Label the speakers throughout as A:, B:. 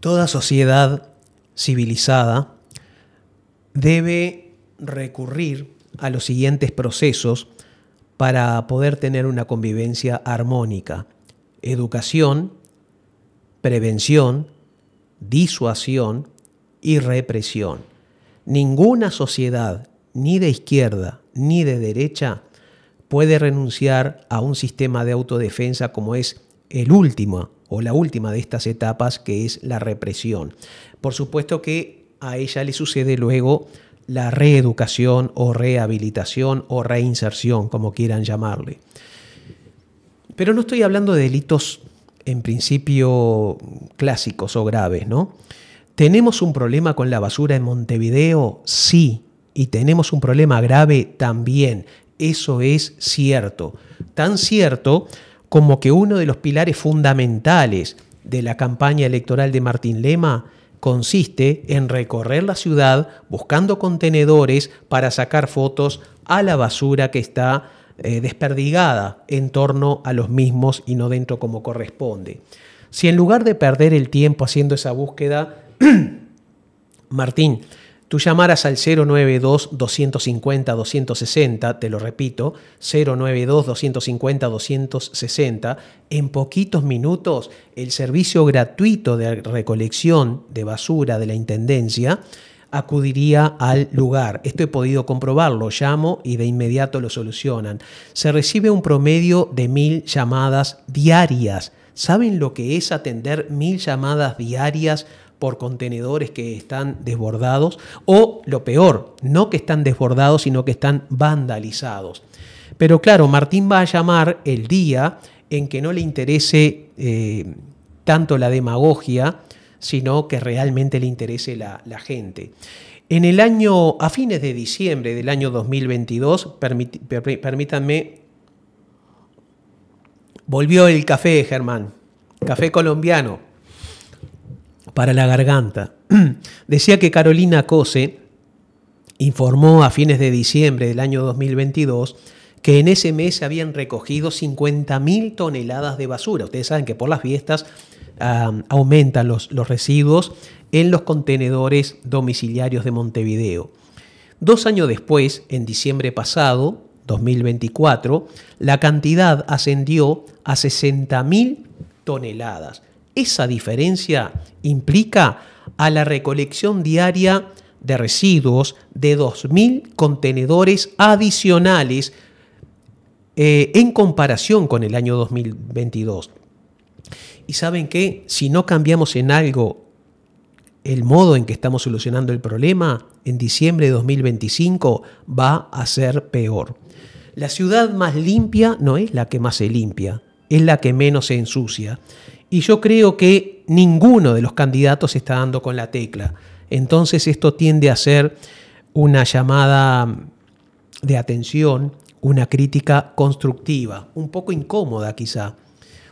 A: Toda sociedad civilizada debe recurrir a los siguientes procesos para poder tener una convivencia armónica: educación, prevención, disuasión y represión. Ninguna sociedad, ni de izquierda ni de derecha, puede renunciar a un sistema de autodefensa como es el último o la última de estas etapas, que es la represión. Por supuesto que a ella le sucede luego la reeducación o rehabilitación o reinserción, como quieran llamarle. Pero no estoy hablando de delitos en principio clásicos o graves, ¿no? ¿Tenemos un problema con la basura en Montevideo? Sí, y tenemos un problema grave también. Eso es cierto. Tan cierto como que uno de los pilares fundamentales de la campaña electoral de Martín Lema consiste en recorrer la ciudad buscando contenedores para sacar fotos a la basura que está desperdigada en torno a los mismos y no dentro como corresponde. Si en lugar de perder el tiempo haciendo esa búsqueda, Martín, tú llamaras al 092-250-260, te lo repito, 092-250-260, en poquitos minutos el servicio gratuito de recolección de basura de la Intendencia acudiría al lugar. Esto he podido comprobarlo, llamo y de inmediato lo solucionan. Se recibe un promedio de 1000 llamadas diarias. ¿Saben lo que es atender 1000 llamadas diarias por contenedores que están desbordados? O lo peor, no que están desbordados, sino que están vandalizados. Pero claro, Martín va a llamar el día en que no le interese tanto la demagogia, sino que realmente le interese la gente. En el año, a fines de diciembre del año 2022, permítanme, volvió el café, Germán, café colombiano para la garganta. Decía que Carolina Cose informó a fines de diciembre del año 2022 que en ese mes se habían recogido 50.000 toneladas de basura. Ustedes saben que por las fiestas aumentan los residuos en los contenedores domiciliarios de Montevideo. 2 años después, en diciembre pasado, 2024, la cantidad ascendió a 60.000 toneladas. Esa diferencia implica a la recolección diaria de residuos de 2.000 contenedores adicionales en comparación con el año 2022. ¿Y saben qué? Si no cambiamos en algo el modo en que estamos solucionando el problema, en diciembre de 2025 va a ser peor. La ciudad más limpia no es la que más se limpia, es la que menos se ensucia. Y yo creo que ninguno de los candidatos está dando con la tecla. Entonces esto tiende a ser una llamada de atención, una crítica constructiva, un poco incómoda quizá.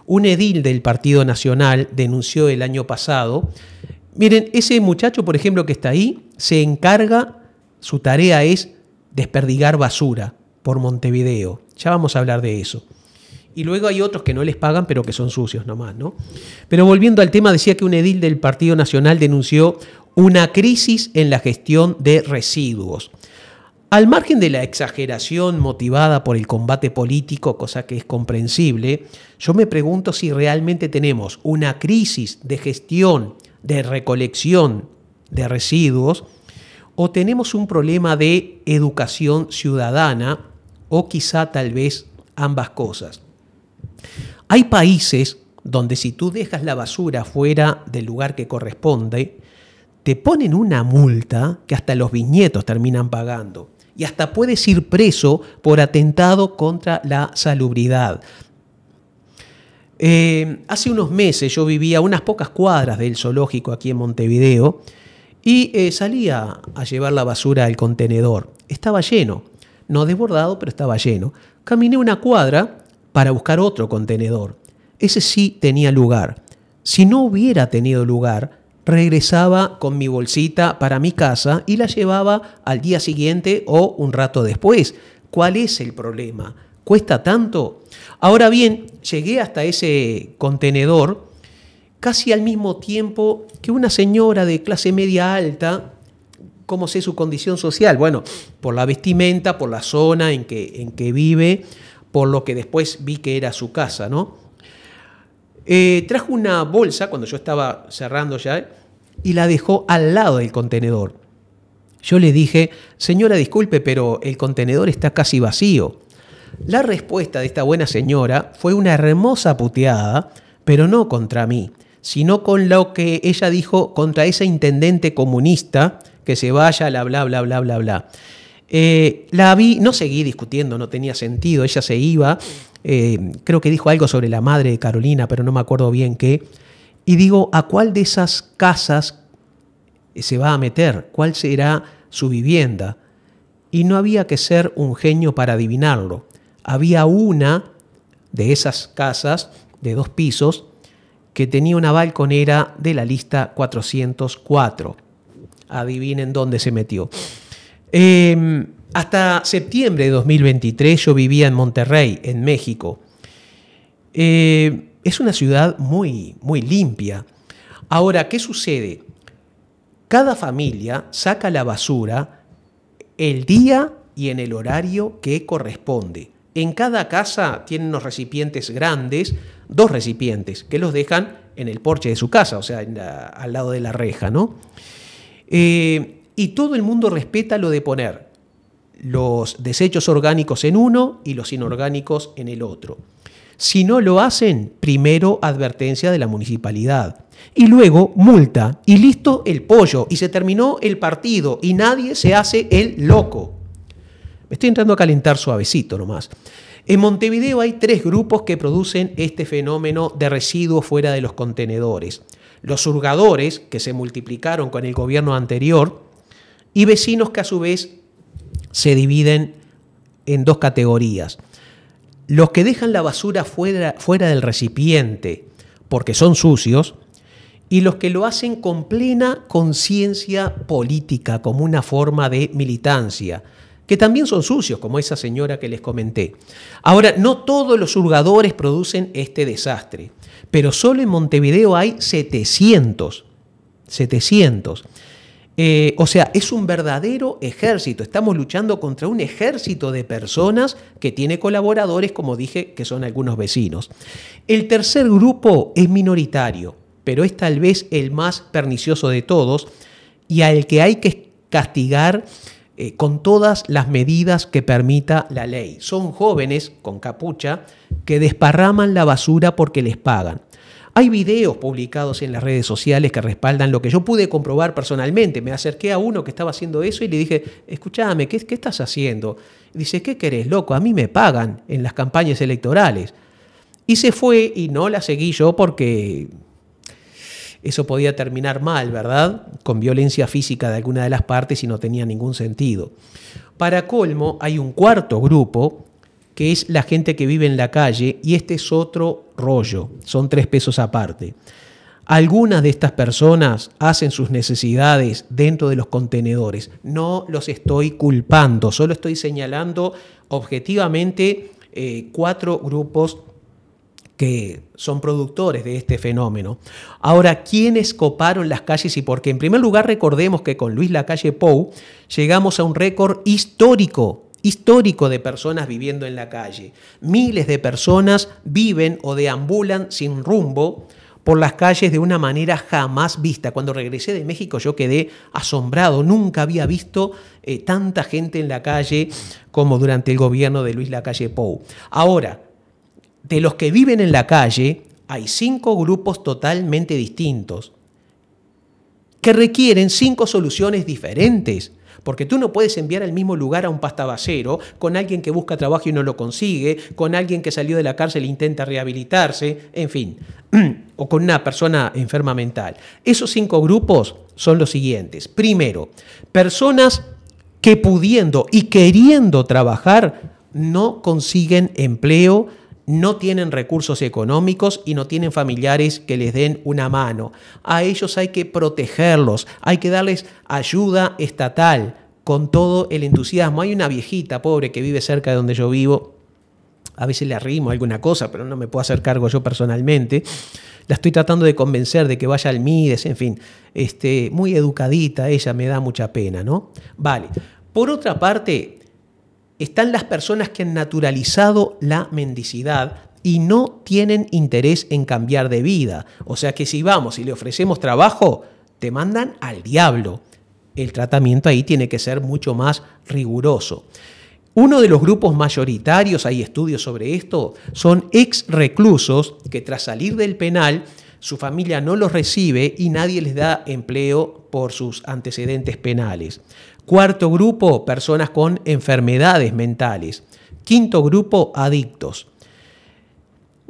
A: Un edil del Partido Nacional denunció el año pasado, miren, ese muchacho, por ejemplo, que está ahí, se encarga, su tarea es desperdigar basura por Montevideo. Ya vamos a hablar de eso. Y luego hay otros que no les pagan, pero que son sucios nomás, ¿no? Pero volviendo al tema, decía que un edil del Partido Nacional denunció una crisis en la gestión de residuos. Al margen de la exageración motivada por el combate político, cosa que es comprensible, yo me pregunto si realmente tenemos una crisis de gestión, de recolección de residuos, o tenemos un problema de educación ciudadana, o quizá tal vez ambas cosas. Hay países donde si tú dejas la basura fuera del lugar que corresponde, te ponen una multa que hasta los bisnietos terminan pagando. Y hasta puedes ir preso por atentado contra la salubridad. Hace unos meses yo vivía a unas pocas cuadras del zoológico aquí en Montevideo y salía a llevar la basura al contenedor. Estaba lleno, no desbordado, pero estaba lleno. Caminé una cuadra para buscar otro contenedor. Ese sí tenía lugar. Si no hubiera tenido lugar, regresaba con mi bolsita para mi casa y la llevaba al día siguiente o un rato después. ¿Cuál es el problema? ¿Cuesta tanto? Ahora bien, llegué hasta ese contenedor casi al mismo tiempo que una señora de clase media alta. ¿Cómo sé su condición social? Bueno, por la vestimenta, por la zona en que vive, por lo que después vi que era su casa, ¿no? Trajo una bolsa cuando yo estaba cerrando ya y la dejó al lado del contenedor. Yo le dije, señora, disculpe, pero el contenedor está casi vacío. La respuesta de esta buena señora fue una hermosa puteada, pero no contra mí, sino con lo que ella dijo contra ese intendente comunista que se vaya, bla, bla, bla, bla, bla, bla. La vi, no seguí discutiendo, no tenía sentido, ella se iba, creo que dijo algo sobre la madre de Carolina, pero no me acuerdo bien qué, y digo, ¿a cuál de esas casas se va a meter? ¿Cuál será su vivienda? Y no había que ser un genio para adivinarlo. Había una de esas casas de 2 pisos que tenía una balconera de la lista 404. Adivinen dónde se metió. Hasta septiembre de 2023 yo vivía en Monterrey, en México. Es una ciudad muy, muy limpia. Ahora, ¿qué sucede? Cada familia saca la basura el día y en el horario que corresponde. En cada casa tienen unos recipientes grandes, 2 recipientes, que los dejan en el porche de su casa, o sea, al lado de la reja, ¿no? Y todo el mundo respeta lo de poner los desechos orgánicos en uno y los inorgánicos en el otro. Si no lo hacen, primero advertencia de la municipalidad y luego multa y listo el pollo y se terminó el partido y nadie se hace el loco. Me estoy entrando a calentar suavecito nomás. En Montevideo hay 3 grupos que producen este fenómeno de residuos fuera de los contenedores. Los hurgadores, que se multiplicaron con el gobierno anterior, y vecinos que a su vez se dividen en 2 categorías. Los que dejan la basura fuera del recipiente porque son sucios, y los que lo hacen con plena conciencia política, como una forma de militancia, que también son sucios, como esa señora que les comenté. Ahora, no todos los hurgadores producen este desastre, pero solo en Montevideo hay 700. O sea, es un verdadero ejército. Estamos luchando contra un ejército de personas que tiene colaboradores, como dije, que son algunos vecinos. El tercer grupo es minoritario, pero es tal vez el más pernicioso de todos y al que hay que castigar con todas las medidas que permita la ley. Son jóvenes con capucha que desparraman la basura porque les pagan. Hay videos publicados en las redes sociales que respaldan lo que yo pude comprobar personalmente. Me acerqué a uno que estaba haciendo eso y le dije, escúchame, ¿qué estás haciendo? Y dice, ¿qué querés, loco? A mí me pagan en las campañas electorales. Y se fue y no la seguí yo porque eso podía terminar mal, ¿verdad? Con violencia física de alguna de las partes y no tenía ningún sentido. Para colmo, hay un cuarto grupo que es la gente que vive en la calle, y este es otro rollo, son 3 pesos aparte. Algunas de estas personas hacen sus necesidades dentro de los contenedores. No los estoy culpando, solo estoy señalando objetivamente 4 grupos que son productores de este fenómeno. Ahora, ¿quiénes coparon las calles y por qué? En primer lugar, recordemos que con Luis Lacalle Pou llegamos a un récord histórico de personas viviendo en la calle. Miles de personas viven o deambulan sin rumbo por las calles de una manera jamás vista. Cuando regresé de México yo quedé asombrado. Nunca había visto tanta gente en la calle como durante el gobierno de Luis Lacalle Pou. Ahora, de los que viven en la calle, hay 5 grupos totalmente distintos que requieren 5 soluciones diferentes. Porque tú no puedes enviar al mismo lugar a un pastabacero con alguien que busca trabajo y no lo consigue, con alguien que salió de la cárcel e intenta rehabilitarse, en fin, o con una persona enferma mental. Esos 5 grupos son los siguientes. Primero, personas que pudiendo y queriendo trabajar no consiguen empleo, no tienen recursos económicos y no tienen familiares que les den una mano. A ellos hay que protegerlos, hay que darles ayuda estatal con todo el entusiasmo. Hay una viejita pobre que vive cerca de donde yo vivo, a veces le arrimo alguna cosa, pero no me puedo hacer cargo yo personalmente. La estoy tratando de convencer de que vaya al Mides, en fin, muy educadita ella, me da mucha pena, ¿no? Vale. Por otra parte, están las personas que han naturalizado la mendicidad y no tienen interés en cambiar de vida. O sea que si vamos y le ofrecemos trabajo, te mandan al diablo. El tratamiento ahí tiene que ser mucho más riguroso. Uno de los grupos mayoritarios, hay estudios sobre esto, son ex reclusos que tras salir del penal, su familia no los recibe y nadie les da empleo por sus antecedentes penales. Cuarto grupo, personas con enfermedades mentales. Quinto grupo, adictos.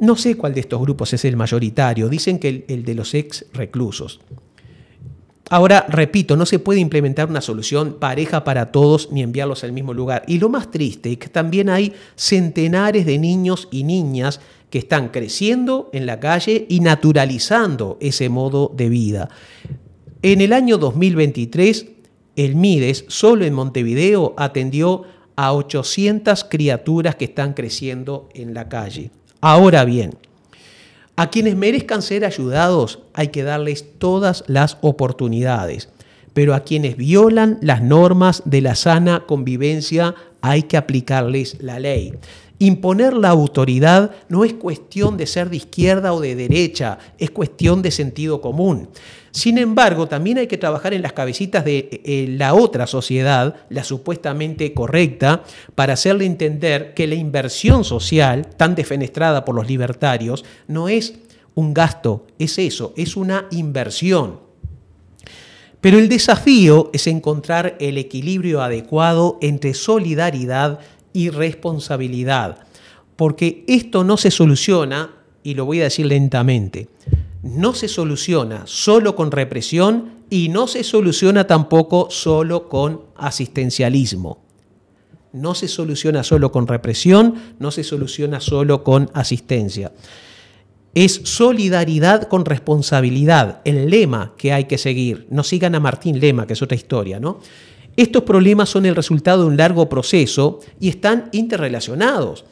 A: No sé cuál de estos grupos es el mayoritario, dicen que el de los ex reclusos. Ahora, repito, no se puede implementar una solución pareja para todos ni enviarlos al mismo lugar. Y lo más triste es que también hay centenares de niños y niñas que están creciendo en la calle y naturalizando ese modo de vida. En el año 2023, el Mides, solo en Montevideo, atendió a 800 criaturas que están creciendo en la calle. Ahora bien, a quienes merezcan ser ayudados hay que darles todas las oportunidades, pero a quienes violan las normas de la sana convivencia hay que aplicarles la ley. Imponer la autoridad no es cuestión de ser de izquierda o de derecha, es cuestión de sentido común. Sin embargo, también hay que trabajar en las cabecitas de la otra sociedad, la supuestamente correcta, para hacerle entender que la inversión social, tan defenestrada por los libertarios, no es un gasto, es eso, es una inversión. Pero el desafío es encontrar el equilibrio adecuado entre solidaridad y responsabilidad, porque esto no se soluciona, y lo voy a decir lentamente, no se soluciona solo con represión y no se soluciona tampoco solo con asistencialismo. No se soluciona solo con represión, no se soluciona solo con asistencia. Es solidaridad con responsabilidad, el lema que hay que seguir. No sigan a Martín Lema, que es otra historia, ¿no? Estos problemas son el resultado de un largo proceso y están interrelacionados.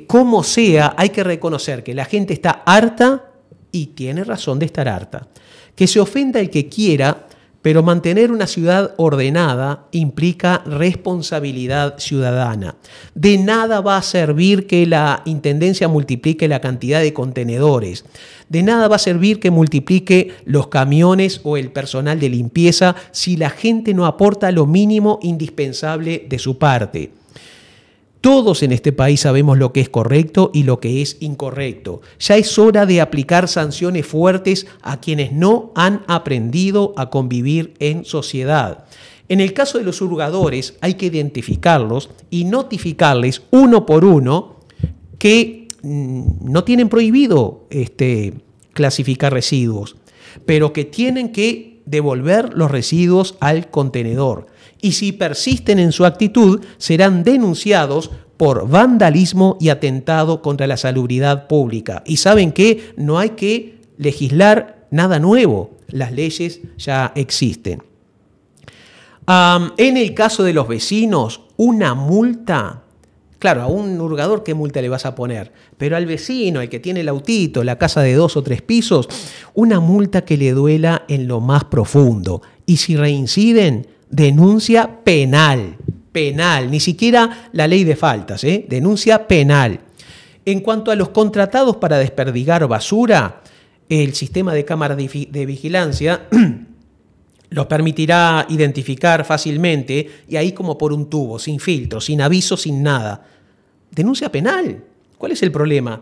A: Como sea, hay que reconocer que la gente está harta y tiene razón de estar harta. Que se ofenda el que quiera, pero mantener una ciudad ordenada implica responsabilidad ciudadana. De nada va a servir que la intendencia multiplique la cantidad de contenedores. De nada va a servir que multiplique los camiones o el personal de limpieza si la gente no aporta lo mínimo indispensable de su parte. Todos en este país sabemos lo que es correcto y lo que es incorrecto. Ya es hora de aplicar sanciones fuertes a quienes no han aprendido a convivir en sociedad. En el caso de los hurgadores hay que identificarlos y notificarles uno por uno que no tienen prohibido clasificar residuos, pero que tienen que devolver los residuos al contenedor. Y si persisten en su actitud, serán denunciados por vandalismo y atentado contra la salubridad pública. Y ¿saben qué? No hay que legislar nada nuevo. Las leyes ya existen. En el caso de los vecinos, una multa. Claro, a un hurgador, ¿qué multa le vas a poner? Pero al vecino, el que tiene el autito, la casa de 2 o 3 pisos, una multa que le duela en lo más profundo. Y si reinciden, denuncia penal, ni siquiera la ley de faltas, denuncia penal. En cuanto a los contratados para desperdigar basura, el sistema de cámaras de vigilancia los permitirá identificar fácilmente y ahí como por un tubo, sin filtro, sin aviso, sin nada. Denuncia penal. ¿Cuál es el problema?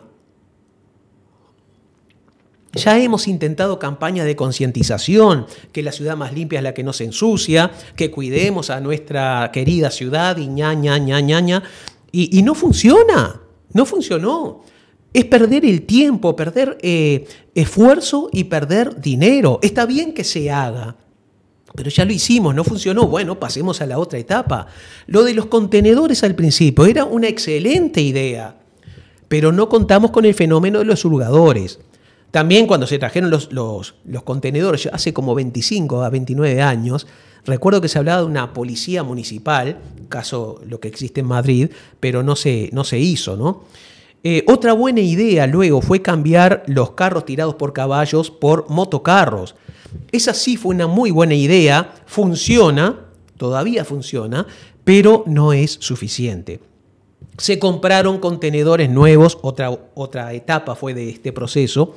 A: Ya hemos intentado campañas de concientización, que la ciudad más limpia es la que no se ensucia, que cuidemos a nuestra querida ciudad y y no funciona, no funcionó. Es perder el tiempo, perder esfuerzo y perder dinero. Está bien que se haga, pero ya lo hicimos, no funcionó. Bueno, pasemos a la otra etapa. Lo de los contenedores al principio era una excelente idea, pero no contamos con el fenómeno de los hurgadores. También cuando se trajeron los contenedores, hace como 25 a 29 años, recuerdo que se hablaba de una policía municipal, caso lo que existe en Madrid, pero no se hizo, ¿no? Otra buena idea luego fue cambiar los carros tirados por caballos por motocarros. Esa sí fue una muy buena idea, funciona, todavía funciona, pero no es suficiente. Se compraron contenedores nuevos, otra etapa fue de este proceso,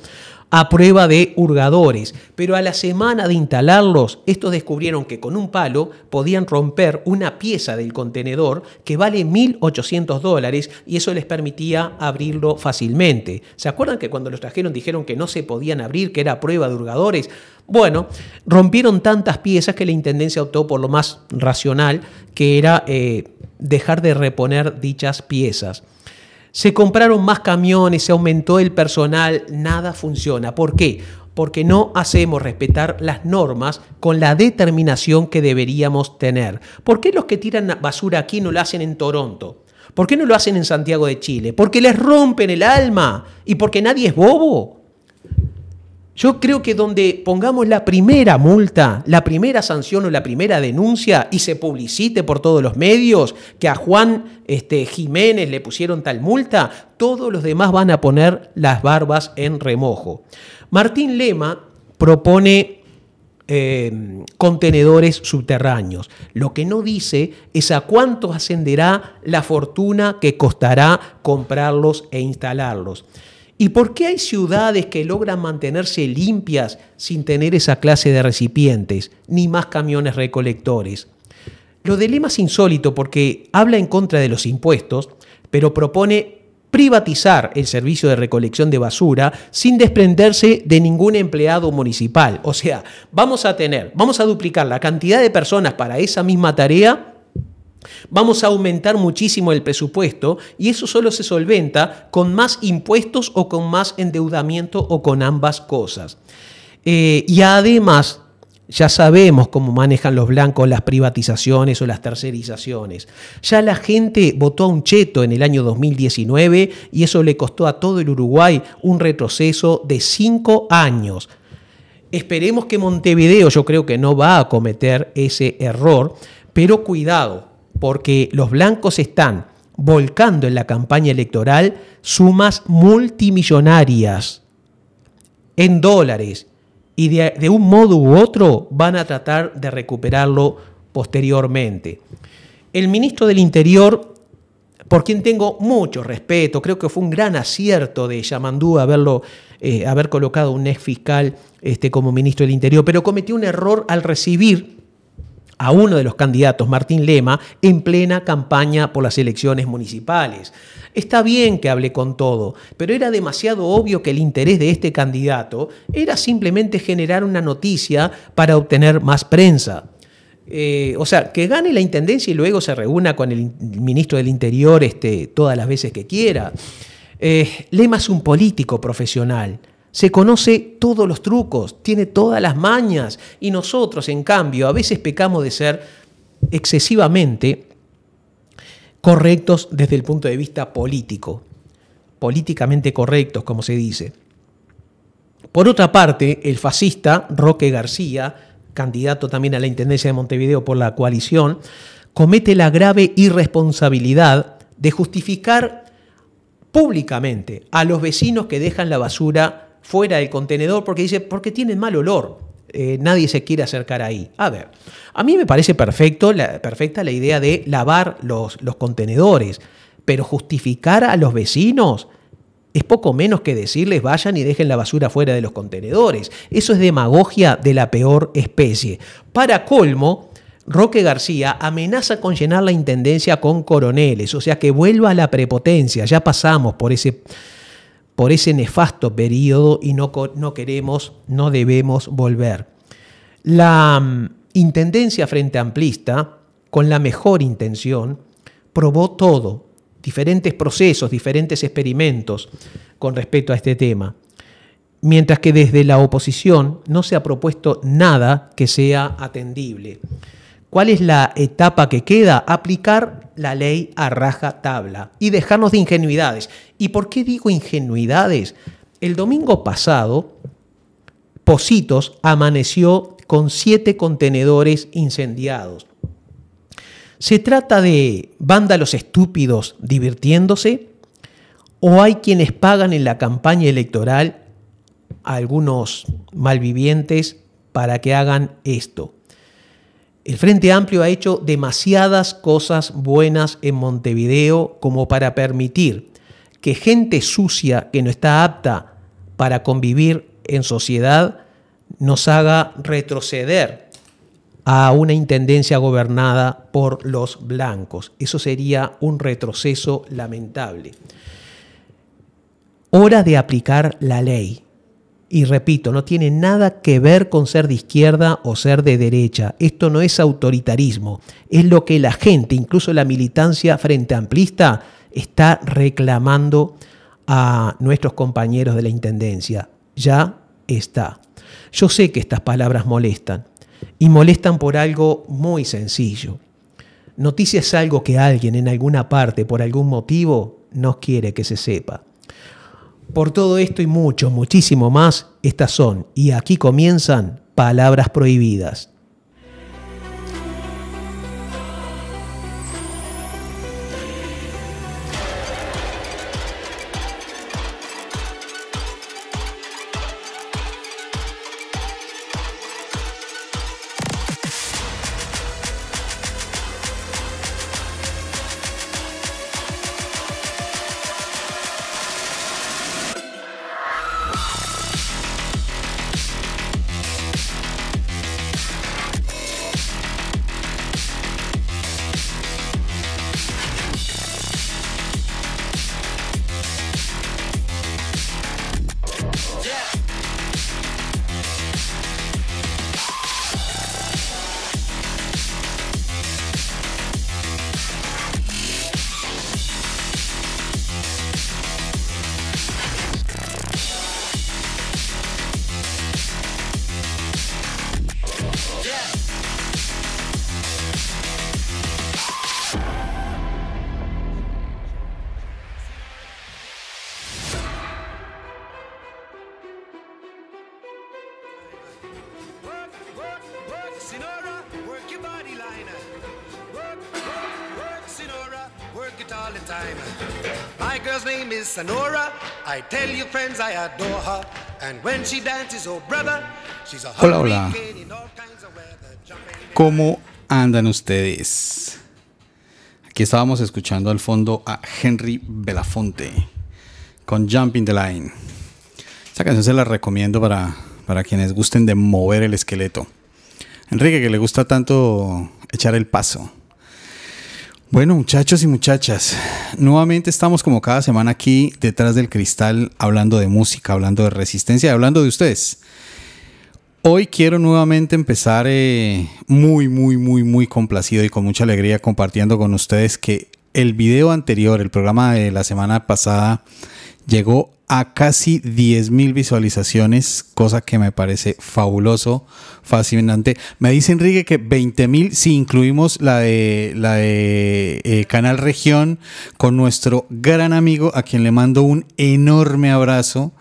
A: a prueba de hurgadores, pero a la semana de instalarlos, estos descubrieron que con un palo podían romper una pieza del contenedor que vale $1.800 y eso les permitía abrirlo fácilmente. ¿Se acuerdan que cuando los trajeron dijeron que no se podían abrir, que era prueba de hurgadores? Bueno, rompieron tantas piezas que la Intendencia optó por lo más racional, que era dejar de reponer dichas piezas. Se compraron más camiones, se aumentó el personal, nada funciona. ¿Por qué? Porque no hacemos respetar las normas con la determinación que deberíamos tener. ¿Por qué los que tiran basura aquí no lo hacen en Toronto? ¿Por qué no lo hacen en Santiago de Chile? Porque les rompen el alma y porque nadie es bobo. Yo creo que donde pongamos la primera multa, la primera sanción o la primera denuncia y se publicite por todos los medios que a Juan Jiménez le pusieron tal multa, todos los demás van a poner las barbas en remojo. Martín Lema propone contenedores subterráneos. Lo que no dice es a cuánto ascenderá la fortuna que costará comprarlos e instalarlos. ¿Y por qué hay ciudades que logran mantenerse limpias sin tener esa clase de recipientes, ni más camiones recolectores? Lo de Lema es insólito porque habla en contra de los impuestos, pero propone privatizar el servicio de recolección de basura sin desprenderse de ningún empleado municipal. O sea, vamos a duplicar la cantidad de personas para esa misma tarea. Vamos a aumentar muchísimo el presupuesto y eso solo se solventa con más impuestos o con más endeudamiento o con ambas cosas. Y además, ya sabemos cómo manejan los blancos las privatizaciones o las tercerizaciones. Ya la gente votó a un cheto en el año 2019 y eso le costó a todo el Uruguay un retroceso de 5 años. Esperemos que Montevideo, yo creo que no va a cometer ese error, pero cuidado, porque los blancos están volcando en la campaña electoral sumas multimillonarias en dólares y de un modo u otro van a tratar de recuperarlo posteriormente. El ministro del Interior, por quien tengo mucho respeto, creo que fue un gran acierto de Yamandú haber colocado un ex fiscal como ministro del Interior, pero cometió un error al recibir a uno de los candidatos, Martín Lema, en plena campaña por las elecciones municipales. Está bien que hable con todo, pero era demasiado obvio que el interés de este candidato era simplemente generar una noticia para obtener más prensa. O sea, que gane la intendencia y luego se reúna con el ministro del Interior todas las veces que quiera. Lema es un político profesional. Se conoce todos los trucos, tiene todas las mañas y nosotros, en cambio, a veces pecamos de ser excesivamente correctos desde el punto de vista político, políticamente correctos, como se dice. Por otra parte, el fascista Roque García, candidato también a la Intendencia de Montevideo por la coalición, comete la grave irresponsabilidad de justificar públicamente a los vecinos que dejan la basura fuera del contenedor porque tienen mal olor, nadie se quiere acercar ahí. A ver, a mí me parece perfecta la idea de lavar los contenedores, pero justificar a los vecinos es poco menos que decirles vayan y dejen la basura fuera de los contenedores. Eso es demagogia de la peor especie. Para colmo, Roque García amenaza con llenar la intendencia con coroneles, o sea que vuelva a la prepotencia. Ya pasamos por ese nefasto periodo y no queremos, no debemos volver. La intendencia frente amplista, con la mejor intención, probó todo, diferentes procesos, diferentes experimentos con respecto a este tema, mientras que desde la oposición no se ha propuesto nada que sea atendible. ¿Cuál es la etapa que queda? Aplicar la ley a rajatabla y dejarnos de ingenuidades. ¿Y por qué digo ingenuidades? El domingo pasado, Pocitos amaneció con 7 contenedores incendiados. ¿Se trata de vándalos estúpidos divirtiéndose? ¿O hay quienes pagan en la campaña electoral a algunos malvivientes para que hagan esto? El Frente Amplio ha hecho demasiadas cosas buenas en Montevideo como para permitir que gente sucia que no está apta para convivir en sociedad nos haga retroceder a una intendencia gobernada por los blancos. Eso sería un retroceso lamentable. Hora de aplicar la ley. Y repito, no tiene nada que ver con ser de izquierda o ser de derecha. Esto no es autoritarismo. Es lo que la gente, incluso la militancia frente amplista, está reclamando a nuestros compañeros de la intendencia. Ya está. Yo sé que estas palabras molestan. Y molestan por algo muy sencillo. Noticia es algo que alguien en alguna parte, por algún motivo, no quiere que se sepa. Por todo esto y mucho, muchísimo más, estas son, y aquí comienzan, palabras prohibidas.
B: Hola, hola. ¿Cómo andan ustedes? Aquí estábamos escuchando al fondo a Henry Belafonte con Jumping the Line. Esta canción se la recomiendo para quienes gusten de mover el esqueleto. Enrique, que le gusta tanto echar el paso. Bueno, muchachos y muchachas, nuevamente estamos como cada semana aquí detrás del cristal hablando de música, hablando de resistencia y hablando de ustedes. Hoy quiero nuevamente empezar muy complacido y con mucha alegría compartiendo con ustedes que el video anterior, el programa de la semana pasada, llegó a casi 10,000 visualizaciones, cosa que me parece fabuloso, fascinante. Me dice Enrique que 20,000 si incluimos la de Canal Región con nuestro gran amigo, a quien le mando un enorme abrazo,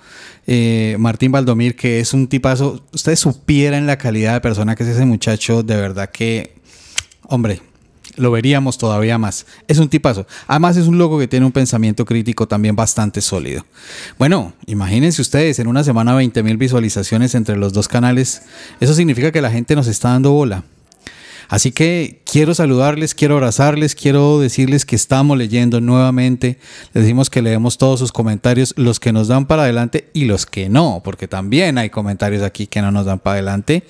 B: Martín Valdomir, que es un tipazo. Ustedes supieran la calidad de persona que es ese muchacho, de verdad que, hombre, lo veríamos todavía más. Es un tipazo. Además es un loco que tiene un pensamiento crítico también bastante sólido. Bueno, imagínense ustedes, en una semana 20,000 visualizaciones entre los dos canales. Eso significa que la gente nos está dando bola. Así que quiero saludarles, quiero abrazarles, quiero decirles que estamos leyendo nuevamente. Les decimos que leemos todos sus comentarios, los que nos dan para adelante y los que no, porque también hay comentarios aquí que no nos dan para adelante.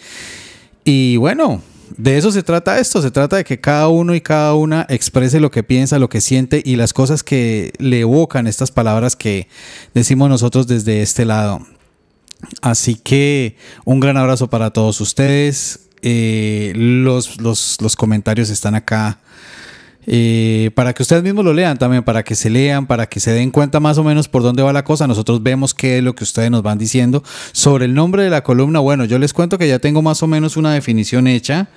B: Y bueno, de eso se trata esto, se trata de que cada uno y cada una exprese lo que piensa, lo que siente y las cosas que le evocan estas palabras que decimos nosotros desde este lado. Así que un gran abrazo para todos ustedes. Los comentarios están acá para que ustedes mismos lo lean también, para que se lean, para que se den cuenta más o menos por dónde va la cosa. Nosotros vemos qué es lo que ustedes nos van diciendo sobre el nombre de la columna. Bueno, yo les cuento que ya tengo más o menos una definición hecha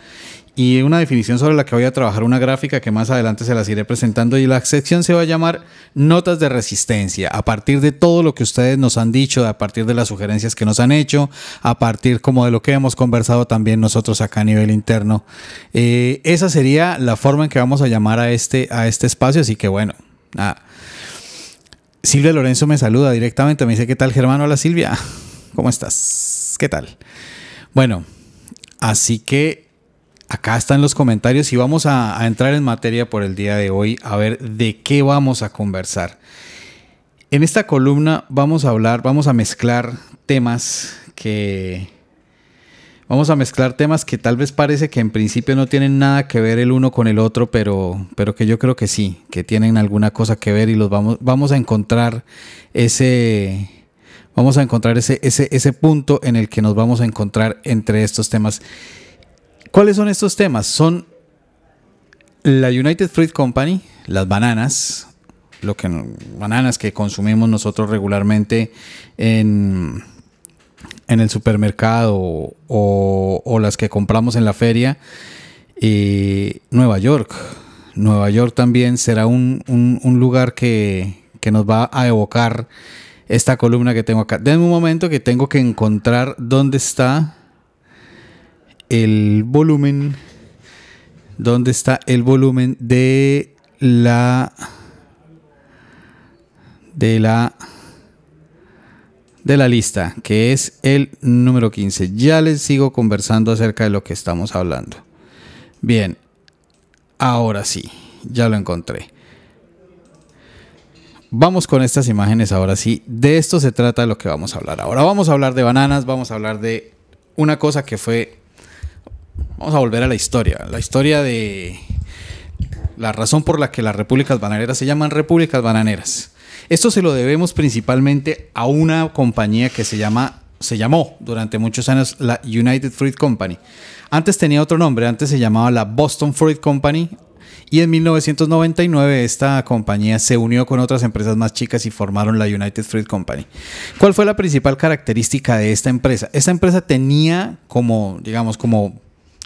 B: y una definición sobre la que voy a trabajar una gráfica que más adelante se las iré presentando, y la sección se va a llamar Notas de Resistencia, a partir de todo lo que ustedes nos han dicho, a partir de las sugerencias que nos han hecho, a partir como de lo que hemos conversado también nosotros acá a nivel interno. Esa sería la forma en que vamos a llamar a este espacio, así que bueno, nada. Silvia Lorenzo me saluda directamente, me dice: ¿qué tal, Germán? Hola, Silvia, ¿cómo estás? ¿Qué tal? Bueno, así que acá están los comentarios y vamos a entrar en materia por el día de hoy, a ver de qué vamos a conversar. En esta columna vamos a mezclar temas que tal vez parece que en principio no tienen nada que ver el uno con el otro, pero que yo creo que sí, que tienen alguna cosa que ver, y los vamos a encontrar ese punto en el que nos vamos a encontrar entre estos temas. ¿Cuáles son estos temas? Son la United Fruit Company, las bananas, bananas que consumimos nosotros regularmente en el supermercado o las que compramos en la feria. Nueva York también será un lugar que nos va a evocar esta columna que tengo acá. Denme un momento que tengo que encontrar dónde está el volumen. ¿Dónde está el volumen de la lista? Que es el número 15. Ya les sigo conversando acerca de lo que estamos hablando. Bien, ahora sí, ya lo encontré. Vamos con estas imágenes ahora sí. De esto se trata lo que vamos a hablar. Ahora vamos a hablar de bananas, vamos a hablar de una cosa que fue... Vamos a volver a la historia de la razón por la que las repúblicas bananeras se llaman repúblicas bananeras. Esto se lo debemos principalmente a una compañía que se llamó durante muchos años la United Fruit Company. Antes tenía otro nombre, antes se llamaba la Boston Fruit Company, y en 1999 esta compañía se unió con otras empresas más chicas y formaron la United Fruit Company. ¿Cuál fue la principal característica de esta empresa? Esta empresa tenía como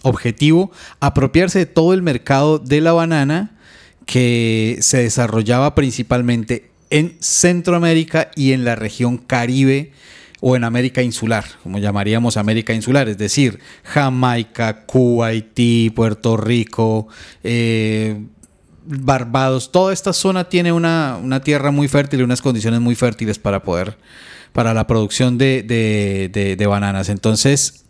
B: objetivo apropiarse de todo el mercado de la banana que se desarrollaba principalmente en Centroamérica y en la región Caribe, o en América insular, como llamaríamos América insular, es decir, Jamaica, Cuba, Haití, Puerto Rico, Barbados. Toda esta zona tiene una tierra muy fértil y unas condiciones muy fértiles para la producción de bananas. Entonces,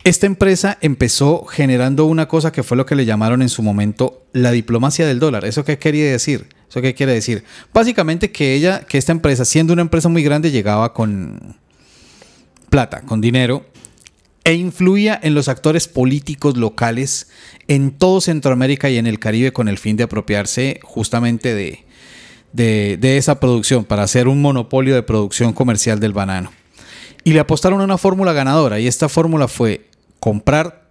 B: esta empresa empezó generando una cosa que fue lo que le llamaron en su momento la diplomacia del dólar. ¿Eso qué quería decir? ¿Eso qué quiere decir? Básicamente que esta empresa, siendo una empresa muy grande, llegaba con plata, con dinero, e influía en los actores políticos locales en todo Centroamérica y en el Caribe con el fin de apropiarse justamente de esa producción para hacer un monopolio de producción comercial del banano. Y le apostaron a una fórmula ganadora, y esta fórmula fue comprar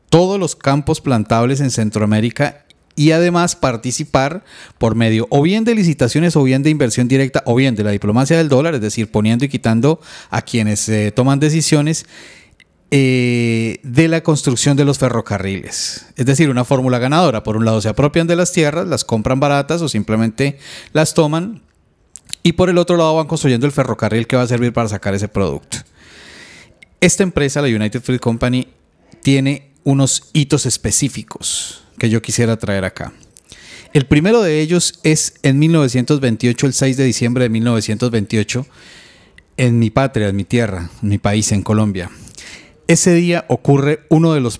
B: todos los campos plantables en Centroamérica y además participar por medio o bien de licitaciones o bien de inversión directa o bien de la diplomacia del dólar, es decir, poniendo y quitando a quienes toman decisiones, de la construcción de los ferrocarriles. Es decir, una fórmula ganadora. Por un lado se apropian de las tierras, las compran baratas o simplemente las toman, y por el otro lado van construyendo el ferrocarril que va a servir para sacar ese producto. Esta empresa, la United Fruit Company, tiene unos hitos específicos que yo quisiera traer acá. El primero de ellos es en 1928, el 6 de diciembre de 1928, en mi patria, en mi tierra, en mi país, en Colombia. Ese día ocurre uno de los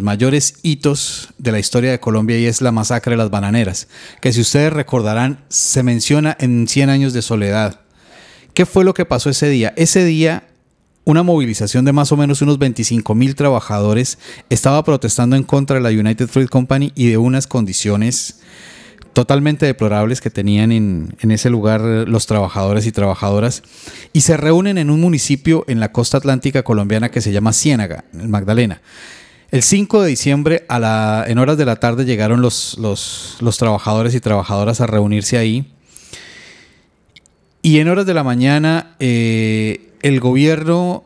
B: mayores hitos de la historia de Colombia, y es la masacre de las bananeras, que, si ustedes recordarán, se menciona en 100 años de soledad. ¿Qué fue lo que pasó ese día? Ese día, una movilización de más o menos unos 25,000 trabajadores estaba protestando en contra de la United Fruit Company y de unas condiciones totalmente deplorables que tenían en ese lugar los trabajadores y trabajadoras, y se reúnen en un municipio en la costa atlántica colombiana que se llama Ciénaga, en Magdalena. El 5 de diciembre, en horas de la tarde, llegaron los trabajadores y trabajadoras a reunirse ahí, y en horas de la mañana el gobierno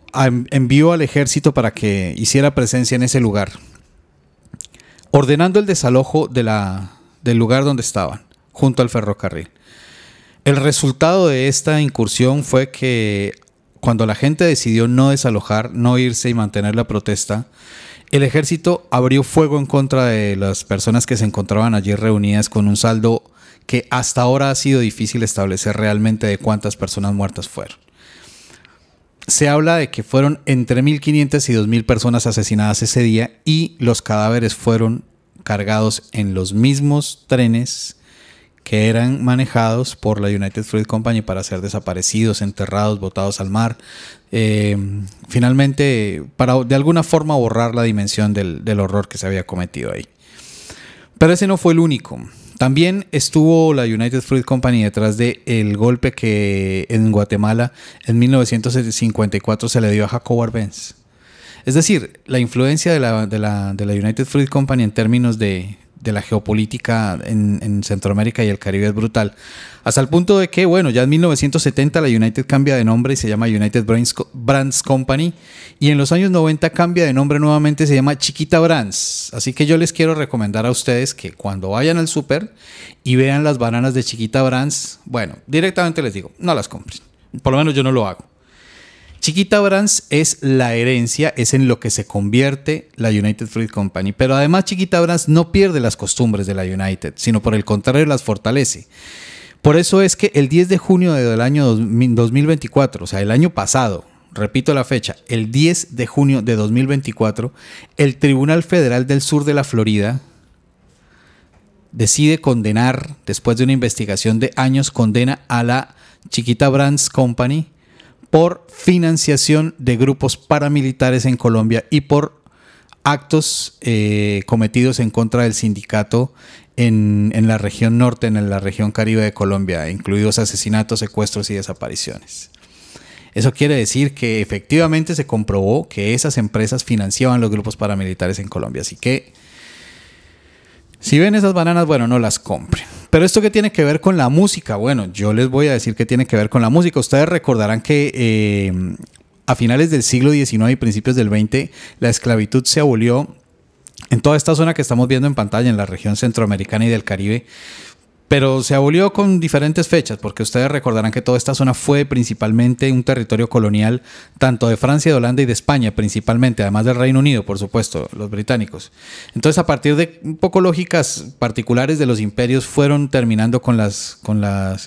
B: envió al ejército para que hiciera presencia en ese lugar. ordenando el desalojo del lugar donde estaban, junto al ferrocarril. El resultado de esta incursión fue que cuando la gente decidió no desalojar, no irse y mantener la protesta, el ejército abrió fuego en contra de las personas que se encontraban allí reunidas, con un saldo que hasta ahora ha sido difícil establecer realmente de cuántas personas muertas fueron. Se habla de que fueron entre 1.500 y 2.000 personas asesinadas ese día, y los cadáveres fueron cargados en los mismos trenes que eran manejados por la United Fruit Company para ser desaparecidos, enterrados, botados al mar. Finalmente, para de alguna forma borrar la dimensión del horror que se había cometido ahí. Pero ese no fue el único. También estuvo la United Fruit Company detrás del golpe que en Guatemala en 1954 se le dio a Jacobo Arbenz. Es decir, la influencia de la United Fruit Company en términos de la geopolítica en Centroamérica y el Caribe es brutal. Hasta el punto de que, bueno, ya en 1970 la United cambia de nombre y se llama United Brands Company. Y en los años 90 cambia de nombre nuevamente, se llama Chiquita Brands. Así que yo les quiero recomendar a ustedes que cuando vayan al súper y vean las bananas de Chiquita Brands, bueno, directamente les digo, no las compren. Por lo menos yo no lo hago. Chiquita Brands es la herencia, es en lo que se convierte la United Fruit Company. Pero además Chiquita Brands no pierde las costumbres de la United, sino por el contrario las fortalece. Por eso es que el 10 de junio del año 2024, o sea, el año pasado, repito la fecha, el 10 de junio de 2024, el Tribunal Federal del Sur de la Florida decide condenar, después de una investigación de años, condena a la Chiquita Brands Company por financiación de grupos paramilitares en Colombia y por actos cometidos en contra del sindicato en la región norte, en la región Caribe de Colombia, incluidos asesinatos, secuestros y desapariciones. Eso quiere decir que efectivamente se comprobó que esas empresas financiaban los grupos paramilitares en Colombia. Así que si ven esas bananas, bueno, no las compren. Pero esto que tiene que ver con la música, bueno, yo les voy a decir que tiene que ver con la música. Ustedes recordarán que a finales del siglo XIX y principios del XX, la esclavitud se abolió en toda esta zona que estamos viendo en pantalla, en la región centroamericana y del Caribe. Pero se abolió con diferentes fechas, porque ustedes recordarán que toda esta zona fue principalmente un territorio colonial, tanto de Francia, de Holanda y de España principalmente, además del Reino Unido, por supuesto, los británicos. Entonces, a partir de un poco lógicas particulares de los imperios, fueron terminando con las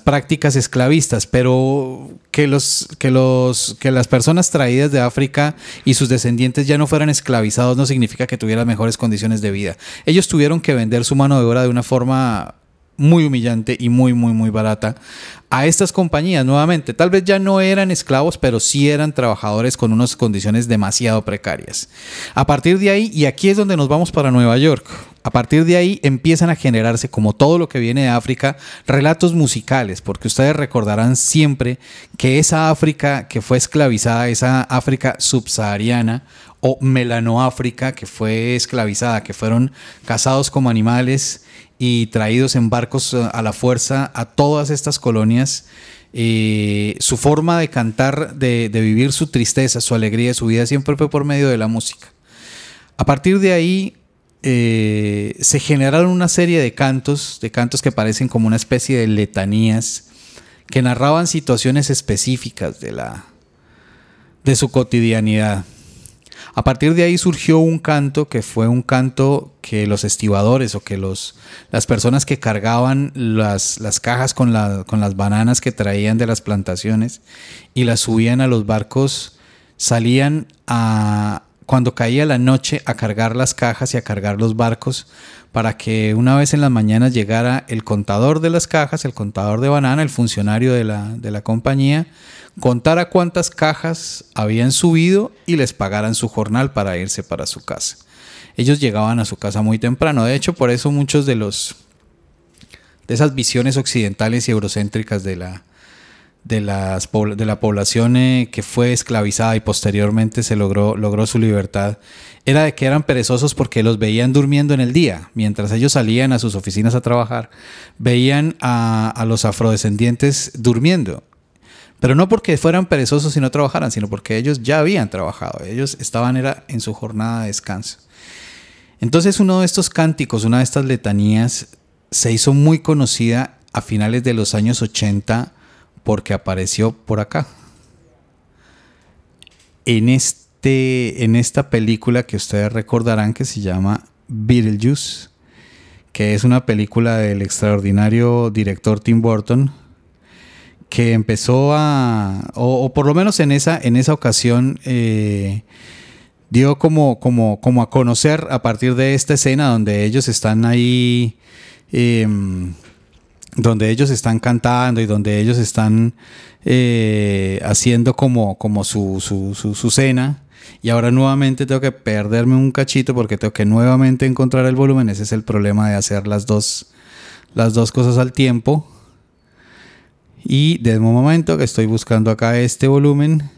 B: prácticas esclavistas, pero que las personas traídas de África y sus descendientes ya no fueran esclavizados no significa que tuvieran mejores condiciones de vida. Ellos tuvieron que vender su mano de obra de una forma muy humillante y muy, muy, muy barata a estas compañías. Nuevamente, tal vez ya no eran esclavos, pero sí eran trabajadores con unas condiciones demasiado precarias. A partir de ahí, y aquí es donde nos vamos para Nueva York, a partir de ahí empiezan a generarse, como todo lo que viene de África, relatos musicales, porque ustedes recordarán siempre que esa África que fue esclavizada, esa África subsahariana o melanoáfrica que fue esclavizada, que fueron cazados como animales y traídos en barcos a la fuerza a todas estas colonias, su forma de cantar, de vivir su tristeza, su alegría, su vida siempre fue por medio de la música. A partir de ahí se generaron una serie de cantos que parecen como una especie de letanías que narraban situaciones específicas de su cotidianidad. A partir de ahí surgió un canto que fue un canto que los estibadores o que las personas que cargaban las cajas con las bananas que traían de las plantaciones y las subían a los barcos, salían cuando caía la noche a cargar las cajas y a cargar los barcos, para que una vez en las mañanas llegara el contador de las cajas, el contador de banana, el funcionario de la compañía, contara cuántas cajas habían subido y les pagaran su jornal para irse para su casa. Ellos llegaban a su casa muy temprano. De hecho, por eso muchos de esas visiones occidentales y eurocéntricas de la población que fue esclavizada y posteriormente se logró su libertad, era de que eran perezosos porque los veían durmiendo en el día. Mientras ellos salían a sus oficinas a trabajar, veían a los afrodescendientes durmiendo. Pero no porque fueran perezosos y no trabajaran, sino porque ellos ya habían trabajado. Ellos estaban en su jornada de descanso. Entonces uno de estos cánticos, una de estas letanías, se hizo muy conocida a finales de los años 80 porque apareció por acá. En esta película que ustedes recordarán que se llama Beetlejuice, que es una película del extraordinario director Tim Burton, que empezó o por lo menos en esa ocasión dio como a conocer a partir de esta escena donde ellos están ahí, donde ellos están cantando y donde ellos están haciendo como su cena. Y ahora nuevamente tengo que perderme un cachito porque tengo que nuevamente encontrar el volumen. Ese es el problema de hacer las dos cosas al tiempo. Y desde un momento que estoy buscando acá este volumen.